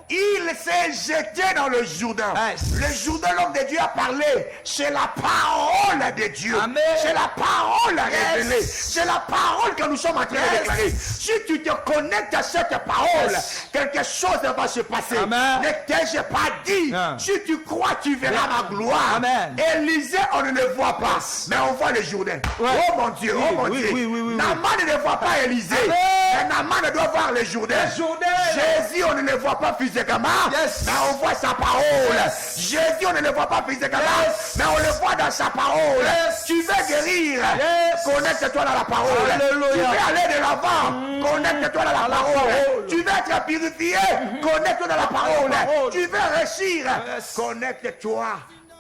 il s'est jeté dans le Jourdain. Yes. Le Jourdain, l'homme de Dieu a parlé. C'est la parole de Dieu. Amen. C'est la parole révélée. Yes. C'est la parole que nous sommes en train de déclarer. Si tu te connectes à cette parole, quelque chose va se passer. Amen. Ne t'ai-je pas dit? Si tu crois, tu verras ma gloire. Amen. Élisée, on ne le voit pas, mais on voit le Jourdain. Ouais. Oh mon Dieu, Oui, oh mon oui, Dieu. oui, oui, oui, oui. Naaman ne voit pas Élisée. Amen. Mais Naaman doit voir le Jourdain. Le Jourdain. Jésus, on ne le voit pas physiquement, Yes. mais on voit sa parole. Yes. Jésus, on ne le voit pas physiquement, Yes. mais on le voit dans sa parole. Yes. Tu veux guérir, Yes. connecte-toi dans la parole. Alléluia. Tu veux aller de l'avant, connecte-toi dans la parole. parole. Tu veux être purifié, connecte-toi dans la parole. parole. Tu veux réussir, Yes. connecte-toi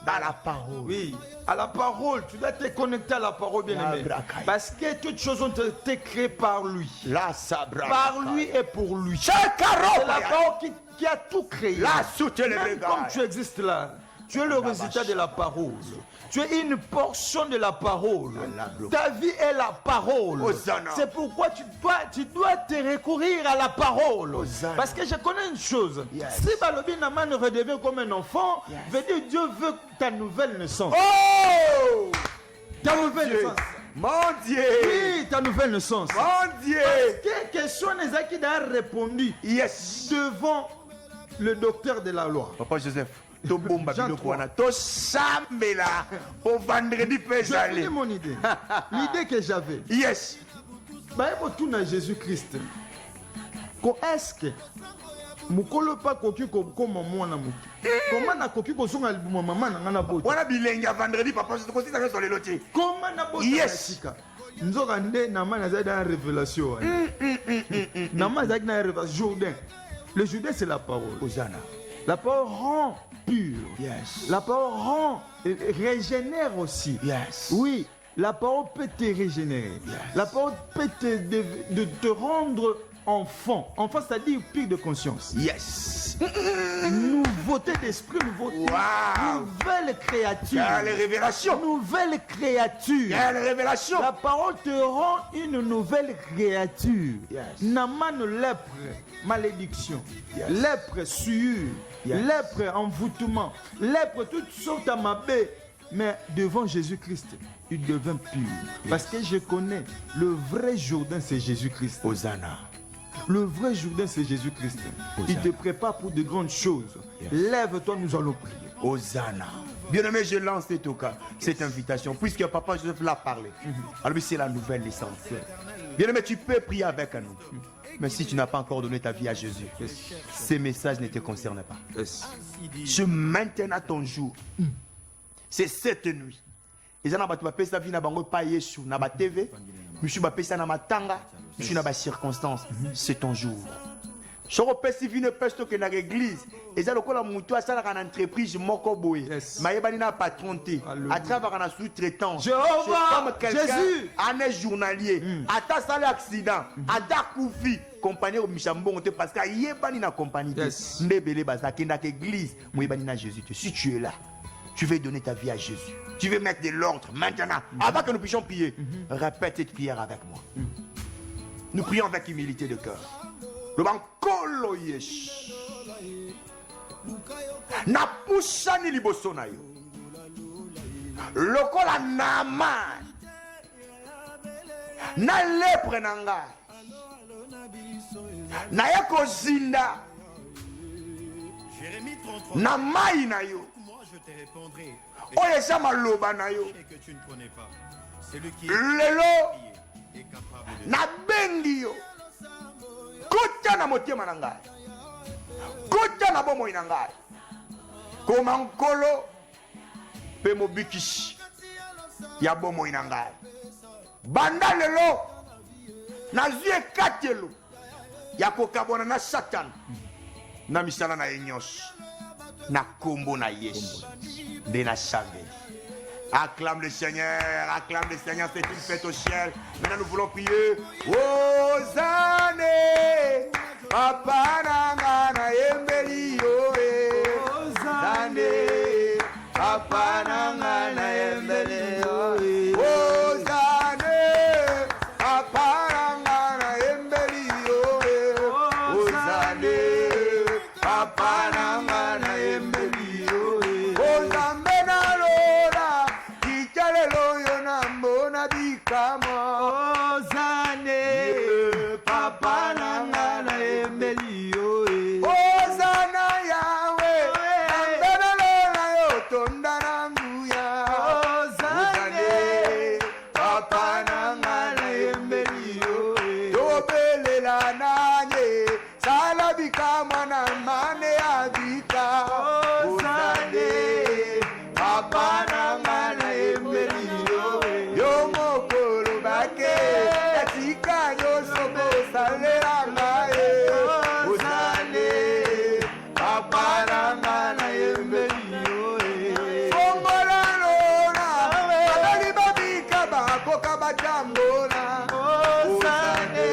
dans la parole. Oui, à la parole. Tu dois te connecter à la parole, bien-aimé. Parce que toutes choses ont été créées par lui. La sabra. Par lui et pour lui. C'est Chakaro. la parole qui a tout créé. La soute le Même comme tu existes là, tu es le résultat de la parole. Tu es une portion de la parole. Ta vie est la parole. Hosanna. C'est pourquoi tu dois te recourir à la parole. Hosanna. Parce que je connais une chose. Yes. Si Balobi Naman redevient comme un enfant, veut dire Dieu veut ta nouvelle naissance. Oh! Ta nouvelle naissance. Mon Dieu! Oui, ta nouvelle naissance. Mon Dieu! Quelle question Nezaki a répondu Yes! devant le docteur de la loi? Papa Joseph, to bomba Jean biloko 3. wana to sambela au vendredi Je finis pesale. mon idée. L'idée que j'avais. Yes! Bah, tout na Jésus-Christ. Est-ce que mukolo pa koki koma mwana mutu? Comment na koki kozonga libumu mama na ngana boti? Wana bilenge ya vendredi papa Joseph ko sita so lelo te. Comment na boti? Yes. Nzoka nde na mana za dans révélation. Na mana za dans révélation Jourdain. Le Jourdain c'est la parole. Hosanna. La parole rend pur. Yes. La parole rend régénère aussi. Yes. Oui, la parole peut te régénérer. La parole peut te rendre enfant. Enfant, c'est-à-dire pire de conscience. Yes. Nouveauté d'esprit, Wow. nouvelle créature. Quelle révélation! Nouvelle créature. Quelle révélation! La parole te rend une nouvelle créature. Yes. Naman lèpre, malédiction. Yes. Lèpre, sueur. Yes. Lèpre, envoûtement. Lèpre, toutes sortes à ma baie. Mais devant Jésus-Christ, il devint pur. Parce que je connais le vrai Jourdain, c'est Jésus-Christ. Hosanna. Le vrai Jourdain, c'est Jésus-Christ. Il te prépare pour de grandes choses. Lève-toi, nous allons prier. Hosanna. Bien-aimé, je lance cette invitation, puisque Papa Joseph l'a parlé. Alors, c'est la nouvelle naissance. Bien-aimé, tu peux prier avec nous. Mais si tu n'as pas encore donné ta vie à Jésus, ces messages ne te concernent pas. Je maintenant ton jour. C'est cette nuit. Et ça n'a pas fait sa vie, n'a pas Yesu, n'a pas TV. Je suis pas ça, n'a pas tanga. Je suis dans ma circonstance. C'est ton jour. Je repère si vient peste que dans l'église. Et ça, le coup, la moutou a ça dans l'entreprise, moko boy. Maïbani n'a pas trompé. À travers un sous-traitant. Jéhovah, Jésus. Un journalier. À ta salle accident. À ta koufi. Compagnie au Michambon, parce qu'il y a une compagnie. Ndebele bazaki dans l'église. Maïbani na Jésus. Si tu es là, tu veux donner ta vie à Jésus. Tu veux mettre de l'ordre maintenant. Avant que nous puissions prier, répète cette prière avec moi. Nous prions avec humilité de cœur. Le bankolo yesh. Na pusani liboso na yo. Lokola Naaman. Na lepre na ngai. Na ye kozinda. Jérémie 33. Na mai na yo. Moi je te répondrai. Oyo eza maloba na yo. Et que tu ne connais pas. Celui qui Lelo est capable de na bengi yo. Kota na motema na ngai. Kota na bomoi na ngai. Koma nkolo pe mobikisi ya bomoi na ngai. Banda lelo nazwi ekatelo ya kokabwana na Satan na misala na ye nyonso na kombo na Yesu nde na saveli. Acclame le Seigneur, c'est une fête au ciel. Maintenant nous voulons prier. Hosanna, Papa Nangana Yembeli Yoe. Hosanna, Papa Nangana Yembeli Yoe. Hosanna, Papa Nangana Yembeli Yoe. Hosanna, Papa bikamwa Ozane, papa nanga na embeli yo. Ozana yawe Ambenelo yo tonda na nguya Ozane, papa nanga na embeli yo. Tobelela nanye Sala bikamwa na mane abika Ozane, papa nanga na embeli yo. Yo mokolo bake Yatika nyoso kosalela ngae Ozane, papa nanga na embeli yo. Fongola lona Abali babika bakoka bajambona Ozane,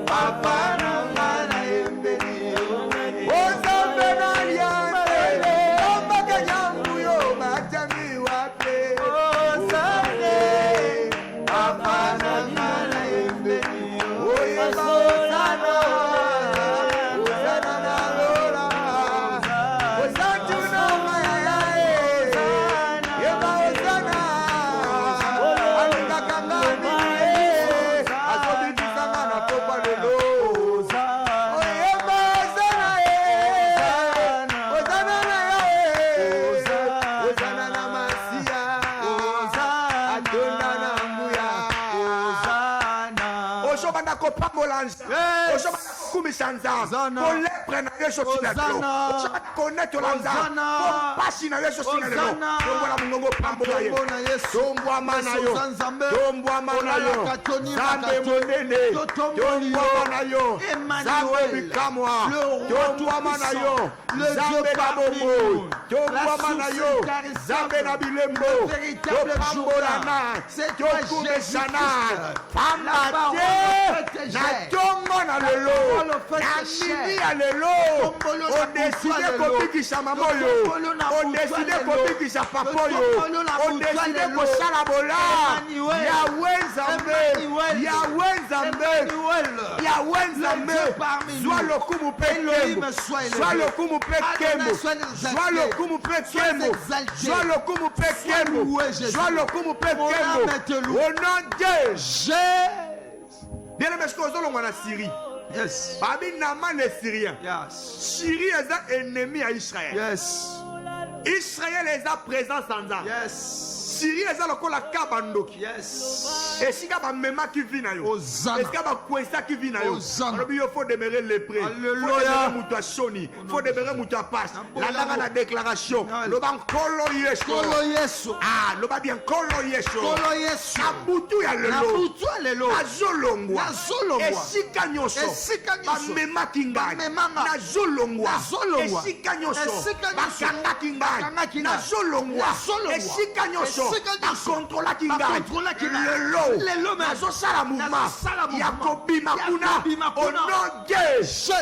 papa nanga na embeli yo. Ozambe na liante Ombake nyambu yo matami wape Ozane, papa nanga na embeli yo. Oyeba Ozana Ozana na lola Ozatu na mayae Yeba Ozana Alinga kangani Azobi bisanga na popa lelo Oyeba Ozana Ozana na yae Ozana na masia Adona na nguya Oshobanda kopambola nza Oshobanda kokumisa nza Kolepre na yeso tina lelo Oshobanda konetola nza Kopasi na yeso tina lelo Tombwa mungongo pambola ye Tombwa mana yo Tombwa mana yo Zambe monene Tombwa mana yo Zambe bikamwa Tombwa mana yo Zambe na bombo Tombwa mana yo Zambe na bilembo Topambola na Tokumesana Pambate na tongo na lelo na mimi ya lelo odeside kobikisa mama oyo odeside kobikisa papa oyo odeside kosala bola yawe nzambe yawe nzambe yawe nzambe zwa lokumu mpe kembo zwa lokumu mpe kembo zwa lokumu mpe kembo zwa lokumu mpe kembo zwa lokumu mpe kembo au nom de Jésus. Bien aimé, ce que nous allons en Syrie. Yes. Parmi Naman les Syriens. Yes. Syrie est un ennemi à Israël. Yes. Israël est à présence en ça. Yes. Syrie est à l'école à Kabandoki. Yes. Et si Kaba Mema qui vit na yo. Hosanna. Et si Kaba Kwesa qui vit na yo. Hosanna. Alors il faut demeurer lépreux. Alléluia. Faut demeurer mouta Sony. Faut demeurer mouta passe. La langue la déclaration. Le ban kolo yeso. Kolo Yesu. Ah, le ba bien kolo yeso. Kolo Yesu. Na butu ya lelo. Na butu ya lelo. Nazolongwa. Nazolongwa. Esika nyonso. Esika nyonso. Bamemaki ngai. Bamemanga. Nazolongwa. Nazolongwa. Esika nyonso. Esika nyonso. Bakangaki ngai. Bakangaki ngai. Nazolongwa. Nazolongwa. Esika nyonso. Esika nyonso. Bakontrolaki ngai. Bakontrolaki ngai. Lelo. Lelo me. Nazosala mouvement. Nazosala mouvement. Ya kobima kuna. Ya kobima Au kuna. nom de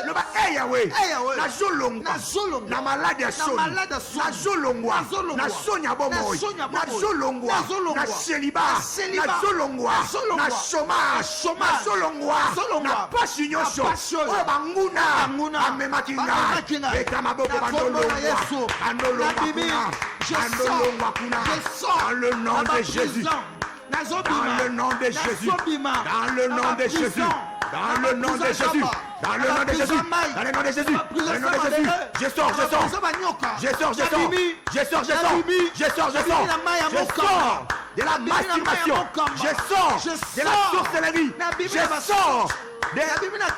loba Yahweh. Yahweh. Nazolongwa. Nazolongwa. Na malade ya soni. malade ya soni. Nazolongwa. Nazolongwa. Na sonya bomoi. Sonya bomoi. Nazolongwa. Nazolongwa. Na celibat. Na celibat. Nazolongwa. Nazolongwa. Na chômage. Nazolongwa. Na pasi nyonso. Na pasi oyo. Oyo banguna. Banguna. Amemaki Bamemaki ngai. ngai. Eka maboko Na kombo na bandolongwa. Yesu. Bandolongwa Na Bibi. kuna. Je Bandolongwa kuna. sors. Dans le nom de Jésus. Dans le nom de Jésus. Dans le nom de Jésus. Dans le nom de Jésus. Dans le nom de Jésus. Dans le nom de Jésus. Dans le nom de Jésus. Je sors, je sors. Je sors, je sors. Je sors, je sors. Je sors, je sors. Je sors de la masturbation. Je sors de la sorcellerie. Je sors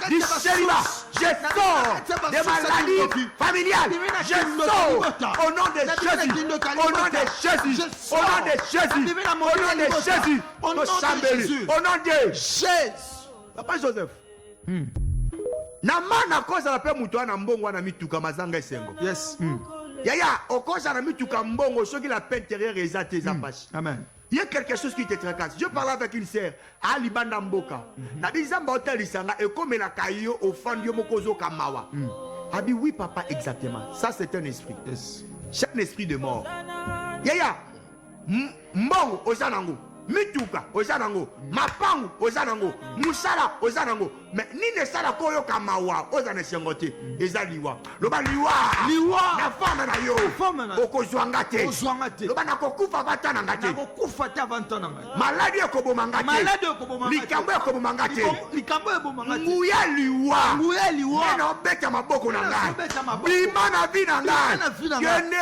du célibat. Je sors des maladies familiales. Je sors au nom de Jésus. Au nom de Jésus. Au nom de Jésus. Au nom de Jésus. Au nom de Jésus. Au nom de Jésus. Papa Joseph. Na koza pe mutu ana mbongo na mituka mazanga esengo. Yes. Yaya, okoza na mituka mbongo soki la paix intérieure ezate zapashi. Amen. Il y a quelque chose qui te tracasse. Je parlais avec une sœur à Libanda Mboka. Na bizamba hotel isanga et comme la kayo au fandio mokozo kamawa. A dit oui papa exactement. Ça c'est un esprit. Yes. C'est un esprit de mort. Yaya, mbongo osanango. mituka oza nango mapangu oza nango musala oza nango mais nini esala koyo kamawa oza na esengo te eza liwa loba liwa na femme na yo okozwanga te loba nakokufa vata na nga te maladi ekoboma nga te likambo ekoboma nga te nguya liwa ena obeta maboko na ngai bima na vi na ngai kende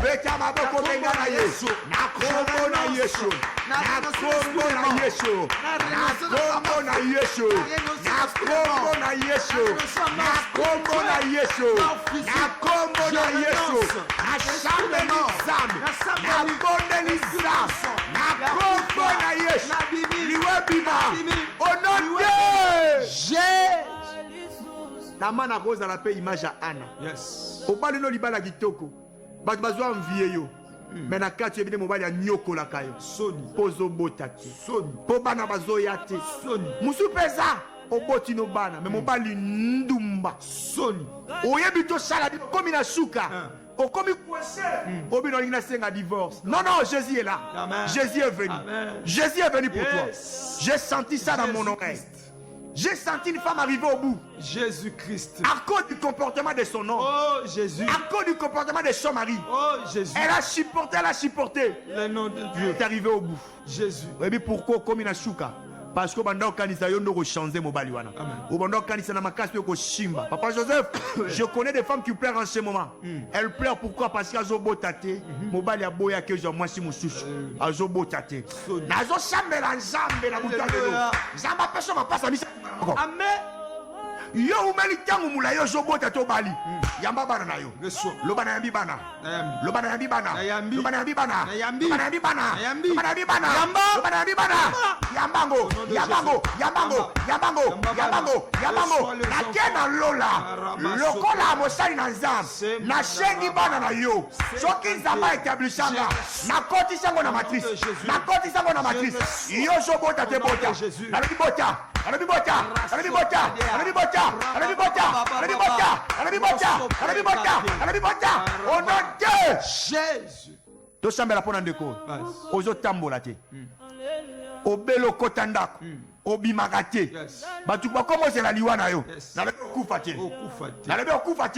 beta maboko menga na yesu na kombo na yesu na kombo na yesu na kombo na yesu na kombo na yesu na kombo na yesu na kombo na yesu na shambeli zambi na bondeli zambi na kombo na yesu liwe bima onote na mana kozala pe image ya ana obali no libala kitoko bato bazwa mvie yo me na kati ebine mobali anyokolaka yo mpo ozobota te mpo bana bazoya te mosu mpe eza oboti no bana me mobali ndumba oyebi tosala okomi na suka okomi kwese obino olingi nasenga divorce non Jésus est là. Jésus est venu. Jésus est venu pour toi. J'ai senti ça dans mon oreille. J'ai senti une femme arriver au bout. Jésus-Christ. À cause du comportement de son homme. Oh Jésus. À cause du comportement de son mari. Oh Jésus. Elle a supporté. Le nom de Dieu. Elle est arrivée au bout. Jésus. Et puis pourquoi comme il a chouka? Parce que pendant qu'on a eu nos changer mobile wana. Ou pendant qu'on a ma casse ko shimba. Papa Joseph, je connais des femmes qui pleurent en ce moment. Elles pleurent pourquoi? Parce qu'elles ont beau tâter. Mobile ya boya que je moi si mususu. Elles ont beau tâter. Nazo chambela nzambe na mutalo. Nzamba personne m'a pas sami. Amen. Yo umeli tangu mula yo jobota to bali. Yamba bana na yo. Loba na yambi bana. Loba na yambi bana. Loba na yambi bana. Loba na yambi bana. Loba na yambi bana. Loba na yambi bana. Yambango. Nakena lola. Lokola mosali na nzambe. Na shengi bana na yo. Soki nzamba etablissanga. Nakoti sango na matrice. Nakoti sango na matrice. Yo jobota te bota. Nalobi bota. Nalobi bota. Nalobi bota. Nalobi bota. Nalobi bota. Nalobi bota. Nalobi bota. Nalobi bota. Nalobi bota. Au nom de Jésus. tosambela pona ndeko ozotambola te obelo kota ndako obimaka te bato bakomosela liwa na yo nalobi okufa te nalobi okufa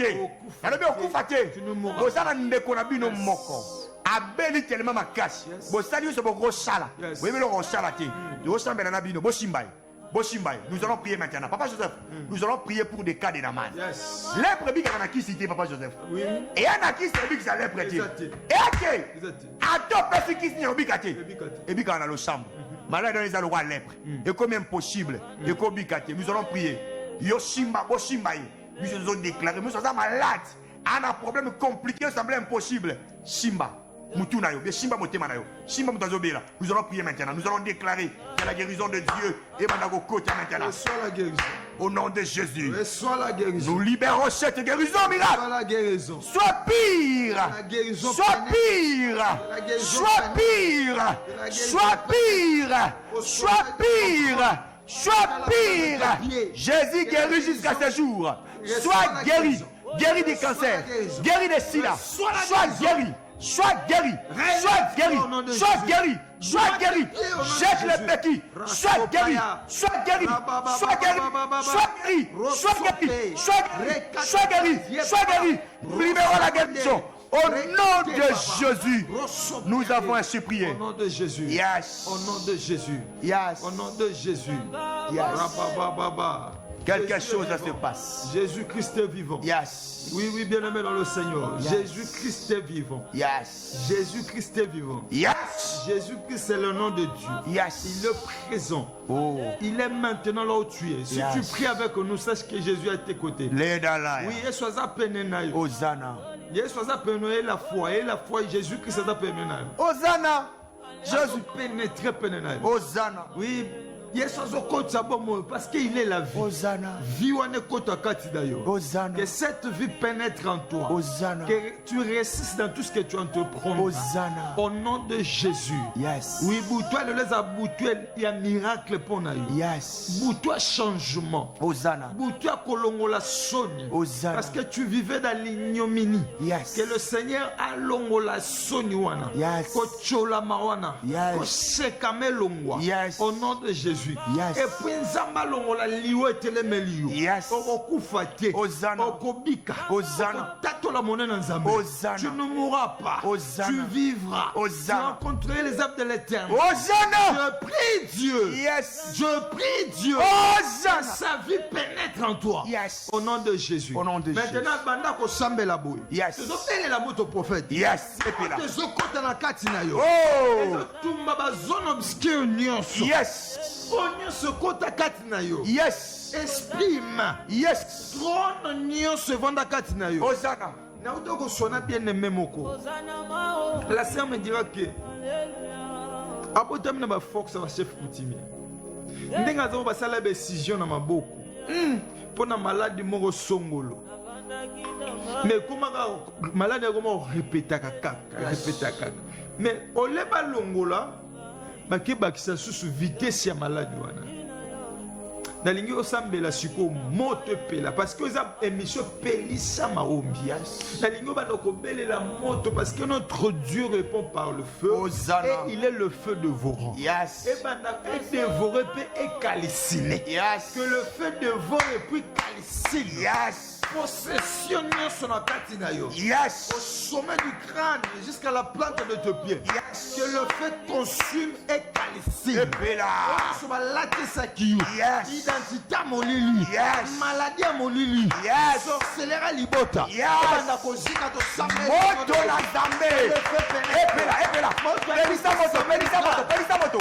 te bozala ndeko na bino moko abeli telema makasi bosali nyonso bokosala boyebeli okosala te tosambela na bino bosimba ye. Nous allons prier maintenant. Papa Joseph, nous allons prier pour des cas de Naman. Lèpre bika na qui cité Papa Joseph. Et un qui c'est bika lèpre te. Et ake. Ato pesi qui c'est bika te. Et bika na le chambre. Malade dans les allois lèpre. Et comme impossible. Et comme bika te. Nous allons prier. Yo shimba bo shimba. Nous allons déclarer nous sommes malades. On a un problème compliqué, ça semble impossible. Shimba. Mutuna yo, Shimba motema na yo. Shimba mutazobela. Nous allons prier maintenant. Nous allons déclarer que la guérison de Dieu est maintenant côté maintenant. Reçois la guérison. Au nom de Jésus. Reçois la guérison. Nous libérons cette guérison miracle. Reçois la guérison. Sois pire. La guérison. Sois pire. Sois pire. Sois pire. Sois pire. Sois pire. Jésus guérit jusqu'à ce jour. Sois guéri. Guéri du cancer. Guéri des sida. Sois guéri. Sois guéri, sois guéri, sois guéri, sois guéri, jette le petit, sois guéri, sois guéri, sois guéri, sois guéri, sois guéri, sois guéri, sois guéri, libérons la guérison. Au nom de Jésus, nous avons ainsi prié. Au nom de Jésus. Yes. Au nom de Jésus. Yes. Au nom de Jésus. Yes. Rabababa. Quelque chose se passe. Jésus-Christ est vivant. Yes. Oui, bien-aimé dans le Seigneur. Yes. Jésus-Christ est vivant. Yes. Jésus-Christ est vivant. Yes. Jésus-Christ c'est le nom de Dieu. Yes. Il est présent. Oh. Il est maintenant là où tu es. Si Yes. tu pries avec nous, sache que Jésus est à tes côtés. Ledala. Oui, et sois à peine. Hosanna. Et sois à peine la foi. Et la foi, Jésus-Christ est à peine. Hosanna. Jésus pénétré peine. Hosanna. Oui. Yesu azokota bomo parce qu'il est la vie. Hosanna. Vie wana kota kati na yo. Hosanna. Que cette vie pénètre en toi. Hosanna. Que tu réussisses dans tout ce que tu entreprends. Hosanna. Au nom de Jésus. Yes. Oui, boutoua le les aboutoua, il y a miracle pour na yo. Yes. Boutoua changement. Hosanna. Boutoua kolongola soni. Hosanna. Parce que tu vivais dans l'ignominie. Yes. Que le Seigneur a longola soni wana. Yes. Ko chola mawana. Yes. Ko sekame longwa. Yes. Au nom de Jésus. Yes. Et puis nzamba longola liwe telemeli yo. Yes. Okokufa te. Hosanna. Okobika. Hosanna. Tatola monene nzambe. Hosanna. Tu ne mourras pas. Hosanna. Tu vivras. Hosanna. Tu rencontreras les âmes de l'éternel. Hosanna. Je prie Dieu. Yes. Je prie Dieu. Hosanna. Que sa vie pénètre en toi. Yes. Au nom de Jésus. Au nom de Maintenant, banda ko sambela boy. Yes. Tu dois faire la moto prophète. Yes. Et puis là. Tu dois kota na kati na yo. Oh. Tumba ba zone obscure nyonso. Yes. Nyonso kota kati na yo. Yes. Esprit ma. Yes. Trône nyonso vanda kati na yo. Hosanna. Na utoko sona bien aimé moko. La sœur me dira que abotam na ba force ba chef coutumier. Ndenga zo ba sala décision na maboko. Pona malade moko songolo. Mais comment malade comment répéter kaka, répéter kaka. Mais oleba longola ba ke bakisa susu vitesse ya malade wana. Nalingi osambela siko moto pela parce que za émission pelisa maombi. Nalingi ba dokobele la moto parce que notre Dieu répond par le feu. Hosanna. Et il est le feu dévorant. Yes. Et banda peut dévorer peut écaliciner. Yes. Que le feu dévore et puis calicine. Yes. Possession nyonso na kati na yo. Yes. Au sommet du crâne jusqu'à la plante de tes pieds. Yes. Que le feu consume et calicine. Et puis là. Yes. Identité à mon lili. Yes. Maladie à mon lili. Yes. Sorcellerie à libota. Yes. Moto la Zambé. Et puis là, et puis là. Pelisa moto, pelisa moto, pelisa moto.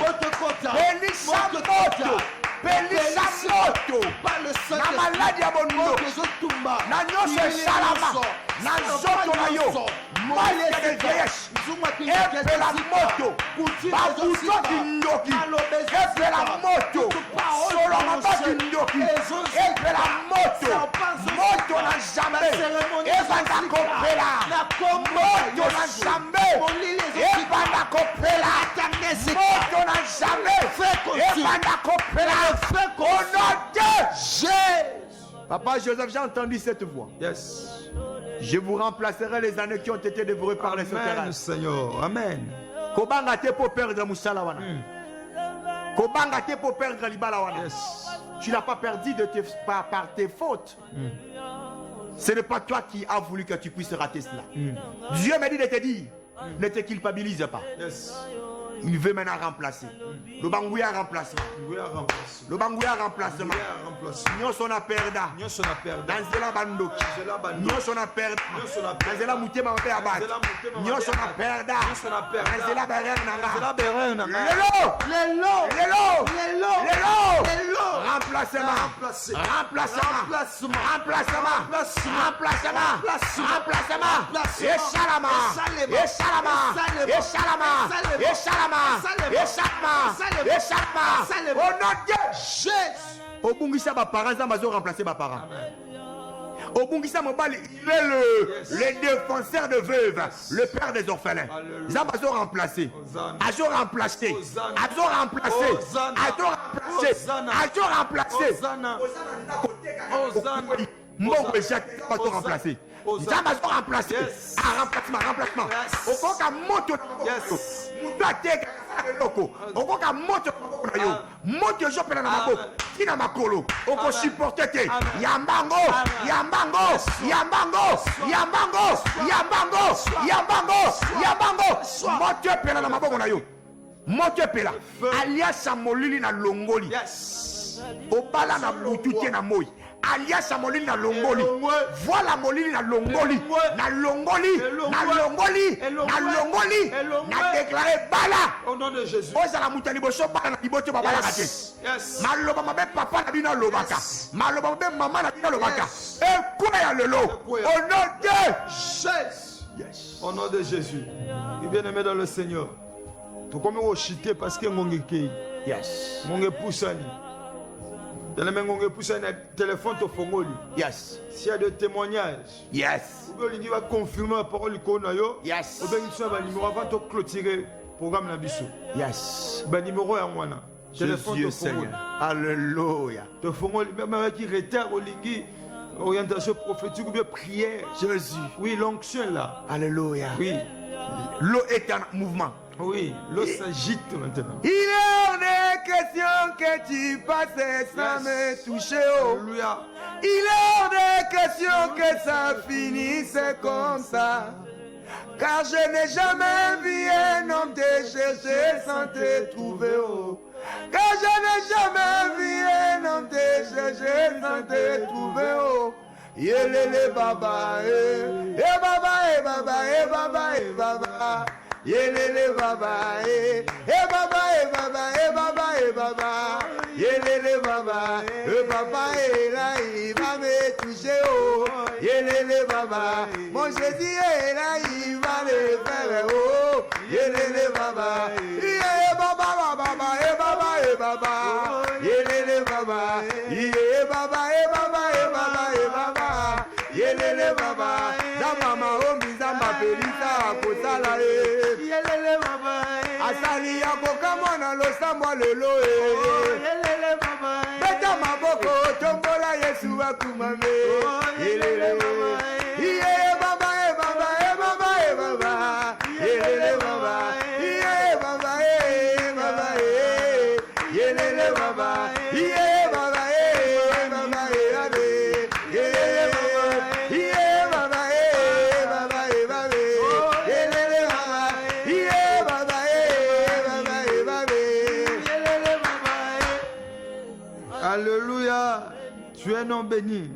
Pelisa moto. Pelisa moto. Na maladi ya bondo. Na nyonso esalama. Na nzoto na yo. Maske de vieillesse. Epe la moto. Babuto kindoki. Epe la moto. Soloma ba kindoki. Epe la moto. Moto na Zambé. Ebanda kopela. Moto na Zambé. Ebanda kopela. Moto na Zambé. Ebanda kopela. Au nom de Jésus. Papa Joseph, j'ai entendu cette voix. Yes. Je vous remplacerai les années qui ont été dévorées par les Amen, sauterelles. Seigneur. Amen. Kobanga te pour perdre Moussala wana. Kobanga te pour perdre Libala wana. Yes. Tu n'as pas perdu par tes fautes. Ce n'est pas toi qui as voulu que tu puisses rater cela. Dieu m'a dit de te dire, ne te culpabilise pas. Yes. Il veut maintenant remplacer. Le bangouya remplacement. Le bangouya remplacement. Nyonso na perda. Danzela bandoki. Nyonso na perda. Danzela mutema mabe abad. Nyonso na perda. Danzela berer nanga. Lelo. Remplacement. Échappement. Au nom de Jésus. Obungisa ba parents, ça va remplacer ba parents. Obungisa mobali, il est le défenseur de veuves, le père des orphelins. Ça va remplacer. Ajo remplacer. Mbongo Jacques va te remplacer. Ça va te remplacer. Remplacement. Okoka moto. Mutate loko. Okoka moto na yo. Moto jo pena na mako. Tina makolo. Oko supporter te. Yambango. Moto pena na maboko na yo. Moto pela. Alias Molili na Longoli. Yes. Obala na butu te na moi. Alias Molili na Longoli. Voilà Molili na Longoli. Na déclaré bala. Au nom de Jésus. Oza la mutali boso bala na liboto baba la kate. Yes. Maloba mabe papa na bina lobaka. Maloba mabe mama na bina lobaka. Et quoi ya lelo. Au nom de Jésus. Yes. Au nom de Jésus. Bien-aimé dans le Seigneur. tokomi koshite parce que ngonge ekei Yes. ngonge epusani teleme ngonge epusani na téléphone tofongoli Yes. s'il y a des témoignages Yes. obi olingi baconfirme baparole likolo na yo Yes. obengi biso na banimero avant toclôtire programme na biso Yes. banimero yango wana téléphone Dieu tofongoli Seigneur. Alléluia. tofongoli même avec retard olingi orientation prophétique ou bien prière Jésus. oui l'onction là Alléluia. oui L'eau est en mouvement. oui l'eau s'agite maintenant Il est hors de question que tu passes sans me toucher. Oh. alléluia Il est hors de question que ça finisse comme ça. Car je n'ai jamais vu un homme te chercher sans te trouver. Oh. Car je n'ai jamais vu un homme te chercher sans te trouver. Oh. Yelele baba, baba, baba, baba, baba. Yelele baba, baba, baba, baba, baba. Yelele baba, baba, là, il va me toucher, oh. Yelele baba, mon Jésus est là, il va le faire, oh. Yelele baba, baba, baba, baba, baba. Yelele baba, baba, baba, baba. Yelele baba, da mama ombi zamba pelisa kosala yelele baba, asali ya kokamona losambwa lelo yelele baba, beta maboko tombola Yesu akumame yelele baba, baba, baba, baba, baba, yelele baba, baba, baba, yelele baba, baba, alléluia tu es un homme béni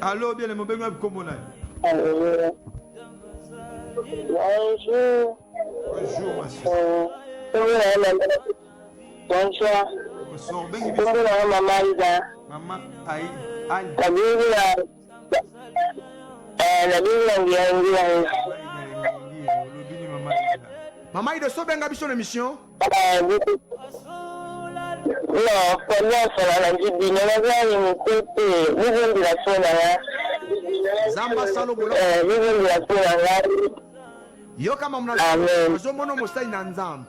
allô bien mon béni comme Alléluia. Bonjour. bonjour ma soeur Bonsoir. bonsoir bengi Bonjour, Maman Ida. maman aïe aïe La Bible, la Bible, Maman, il est sauvé en mission d'émission. non, pendant la Bible, il y a une côté, nous de la soirée. Zamba salo bolo. Nous de la soirée. Yo kama mna Amen. nazomono mosai na nzambe.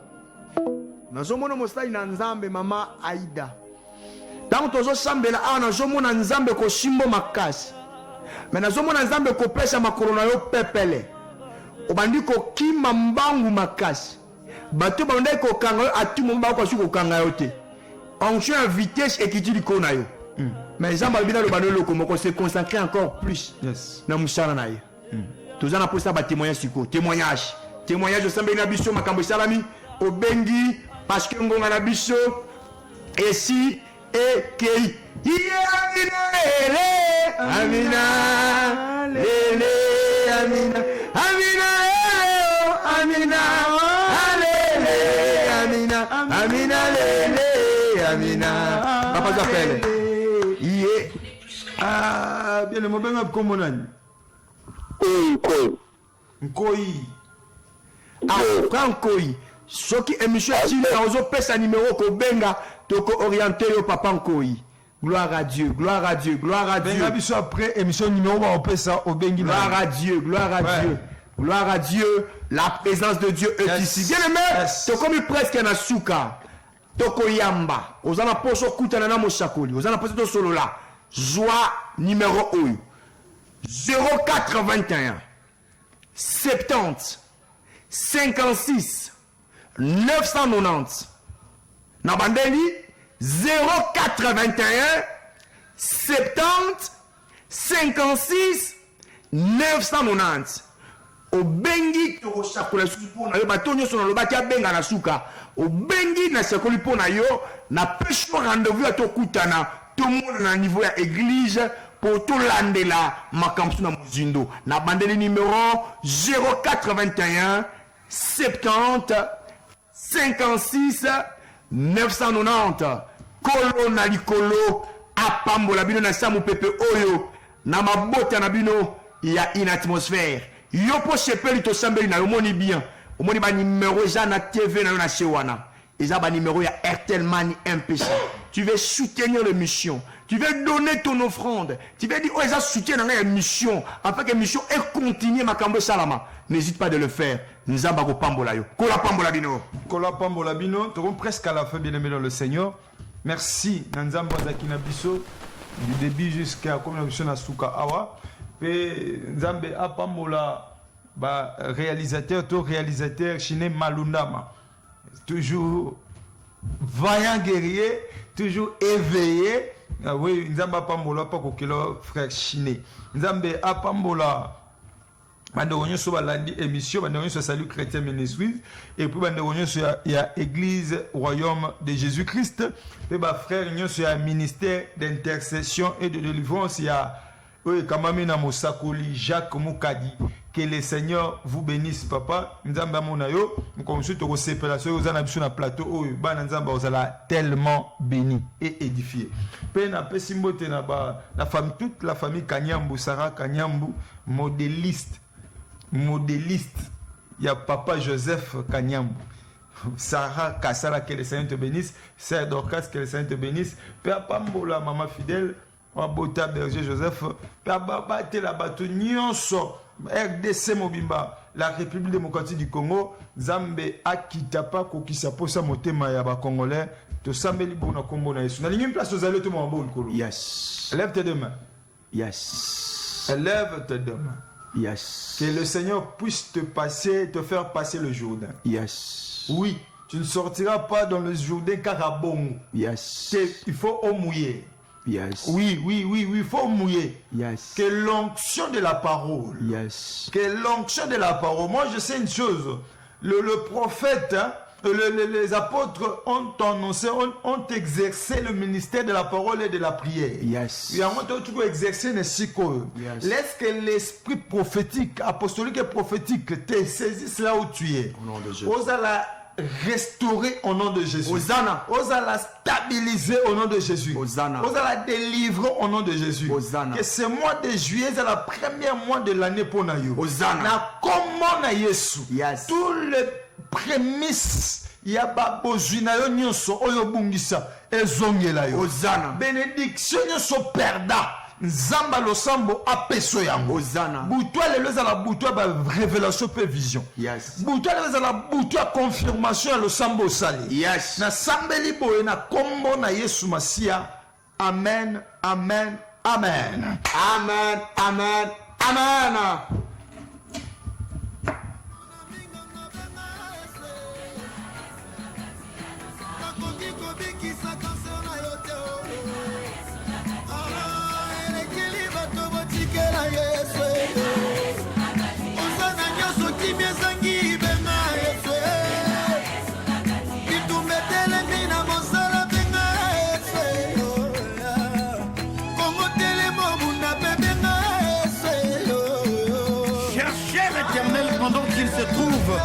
Nazomono mosai na nzambe mama Aida. Tango tozo sambela awa nazomona nzambe ko shimbo makasi. Me nazomona nzambe ko pesa makolo na yo pepele. Obandi ko kima mbangu makasi. Bato bande ko kanga yo atumo mba ko suko kanga yo te. Onction à vitesse ekiti liko na yo. Mais nzambe albina lo bano loko moko se consacrer encore plus. yes Na musala na ye. Tozana posa ba témoignage siko, témoignage. Témoignage osambe na biso makambo salami obengi parce que ngonga na biso et si et kei. Amina lele amina amina amina lele amina amina lele amina papa j'appelle yé ah bien mon béni comme nkoi Nkoi soki émission chine ozo pesa numéro ko benga toko orienter yo papa Nkoi. Gloire à Dieu, gloire à Dieu, gloire à Dieu. benga biso après émission numéro on peut ça au bengi Gloire à Dieu, gloire à Dieu. Gloire à Dieu, la présence de Dieu est ici. Bien aimé, to comme presque na suka. Toko yamba. Ozana poso kutana na moshakoli. Ozana poso to solo là. Joie numéro 1. 0421 70 56 990 Nabandeli 0421 70 56 990 Obengi to shakula supo na yo batonyo so na lobaki abenga na suka obengi na shakoli po na yo na pecho rendez-vous à to kutana tout le monde na niveau ya église pour tout landela makamsu na muzindo na bandeli numéro 0421 70 56 990 kolo na likolo apambola bino na samu pepe oyo na mabota na bino ya une atmosphère yo po sepeli to sambeli na yo moni bien omoni ba numéro eza na TV na yo na chez wana. Eza ba numéro ya Airtel Money M-Pesa. Tu veux soutenir les missions. Tu veux donner ton offrande. Tu veux dire, oh, ils ont soutien dans la mission. Afin que la mission ait continué ma cambo salama. N'hésite pas de le faire. Nous avons pambola yo. Kola pambola bino. Kola pambola bino. Nous sommes presque à la fin, bien aimé dans le Seigneur. Merci. Nanzambo Zakina Biso. Du début jusqu'à comme la mission à Souka Awa. Et Nzambe a pambola. Réalisateur, tout réalisateur, Chine Malundama. Toujours vaillant guerrier, toujours éveillé. Ah oui, Nzambe apambola pas kokelo frère Chiné. Nzambe apambola bande onyo so balandi émission, bande onyo so Salut Chrétien Ministries et puis bande onyo so ya Église Royaume de Jésus-Christ et ba frère onyo so ya ministère d'intercession et de délivrance ya oui Kamamina Mosakoli Jacques Moukadi. Que le Seigneur vous bénisse, papa. Nzamba monayo, comme si tu as pélassé, vous avez un plateau, oh, Nzamba, vous allez tellement béni et édifié. Pena Pessimbote, la famille, toute la famille Kanyambu, Sarah Kanyambu, modéliste. Il y a papa Joseph Kanyambu. Sarah Kassala, que le Seigneur te bénisse. Sœur Dorcas, que le Seigneur te bénisse. Père Pambola, maman fidèle. Bota Berger Joseph. Père Babate, la bateau, Nyonso. RDC Mobimba, la République démocratique du Congo, Zambé Akitapa Kokisa Posa Motema Yaba Congolais, to Sambeli Bona Kombo na Yesu. Na ligne place aux alliés tout mon bon Kolo. Yes. Lève tes deux mains. Yes. Lève tes deux mains. Yes. Que le Seigneur puisse te faire passer le Jourdain. Yes. Oui, tu ne sortiras pas dans le Jourdain Karabon. Yes. Il faut au mouiller. Yes. Oui, il faut mouiller. Yes. Que l'onction de la parole. Yes. Que l'onction de la parole. Moi, je sais une chose. Le prophète, hein, les apôtres ont annoncé, ont exercé le ministère de la parole et de la prière. Yes. Ils ont toujours exercé les cycles. Yes. Laisse que l'esprit prophétique, apostolique et prophétique te saisisse là où tu es. Au nom de Jésus. Ose la restaurer au nom de Jésus. Hosanna. Ose la stabiliser au nom de Jésus. Hosanna. Ose la délivrer au nom de Jésus. Hosanna. Que ce mois de juillet, c'est la première mois de l'année pour nous. Hosanna. Na comment na Yesu. Yes. Tous les prémices, il y a babozina yo nyonso oyo bungisa ezongela yo. Hosanna. Bénédiction nyonso perda. Nzamba losambo apeso yango. Hosanna. Butwa lelo ezala butwa ba révélation pe vision. Yes. Butwa lelo ezala butwa confirmation ya losambo osali. Yes. Na sambeli boye na kombo na Yesu Masia. Amen, amen, amen. Amen, amen, amen. Cherchez l'Éternel pendant qu'il se trouve.